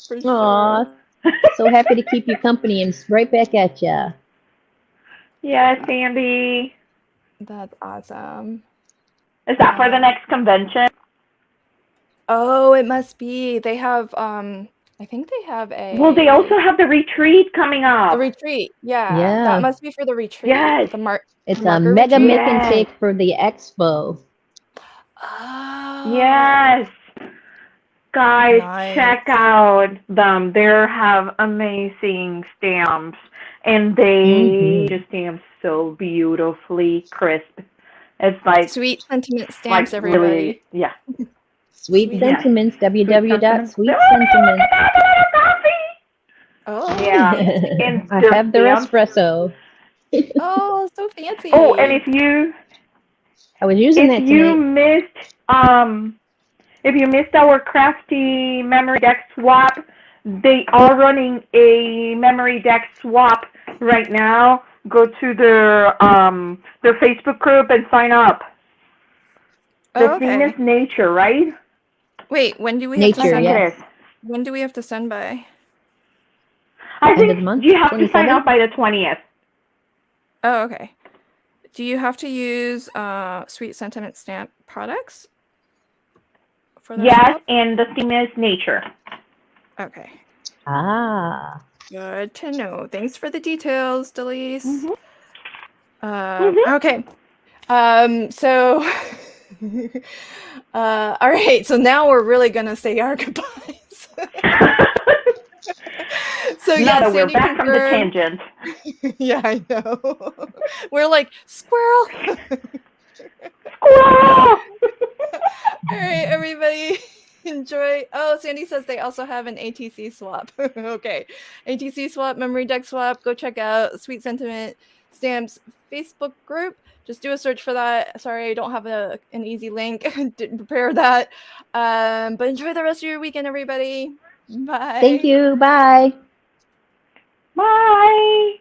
For Aww. Sure. So happy to keep you company, and right back at ya. Yeah, Sandy. That's awesome. Is that for the next convention? Oh, it must be. They have I think they have a... Well, they also have the retreat coming up. The retreat, yeah. That must be for the retreat. Yes. It's a mega make and take for the expo. Oh. Yes. Guys, check out them. They have amazing stamps, and they just stamp so beautifully crisp. It's like Sweet Sentiment stamps, like everybody. Really, Sweet Sentiments, www.sweetsentiments. Oh. Yeah. I have their espresso. Oh, so fancy. Oh, and if you... I was using that tonight. If you missed our Crafty memory deck swap, they are running a memory deck swap right now. Go to their Facebook group and sign up. The theme is nature, right? Wait, when do we have to send When do we have to send by? I think you have to sign up by the 20th. Oh, okay. Do you have to use Sweet Sentiment stamp products? Yes, and the theme is nature. Okay. Ah. Good to know. Thanks for the details, Delise. Okay. So, all right. So now we're really gonna say our goodbyes. So yeah, we're back from the tangent. Yeah, I know. We're like squirrel. Squirrel. All right, everybody, enjoy. Oh, Sandy says they also have an ATC swap. Okay, ATC swap, memory deck swap. Go check out Sweet Sentiment Stamps Facebook group. Just do a search for that. Sorry, I don't have an easy link. Didn't prepare that. But enjoy the rest of your weekend, everybody. Bye. Thank you. Bye. Bye.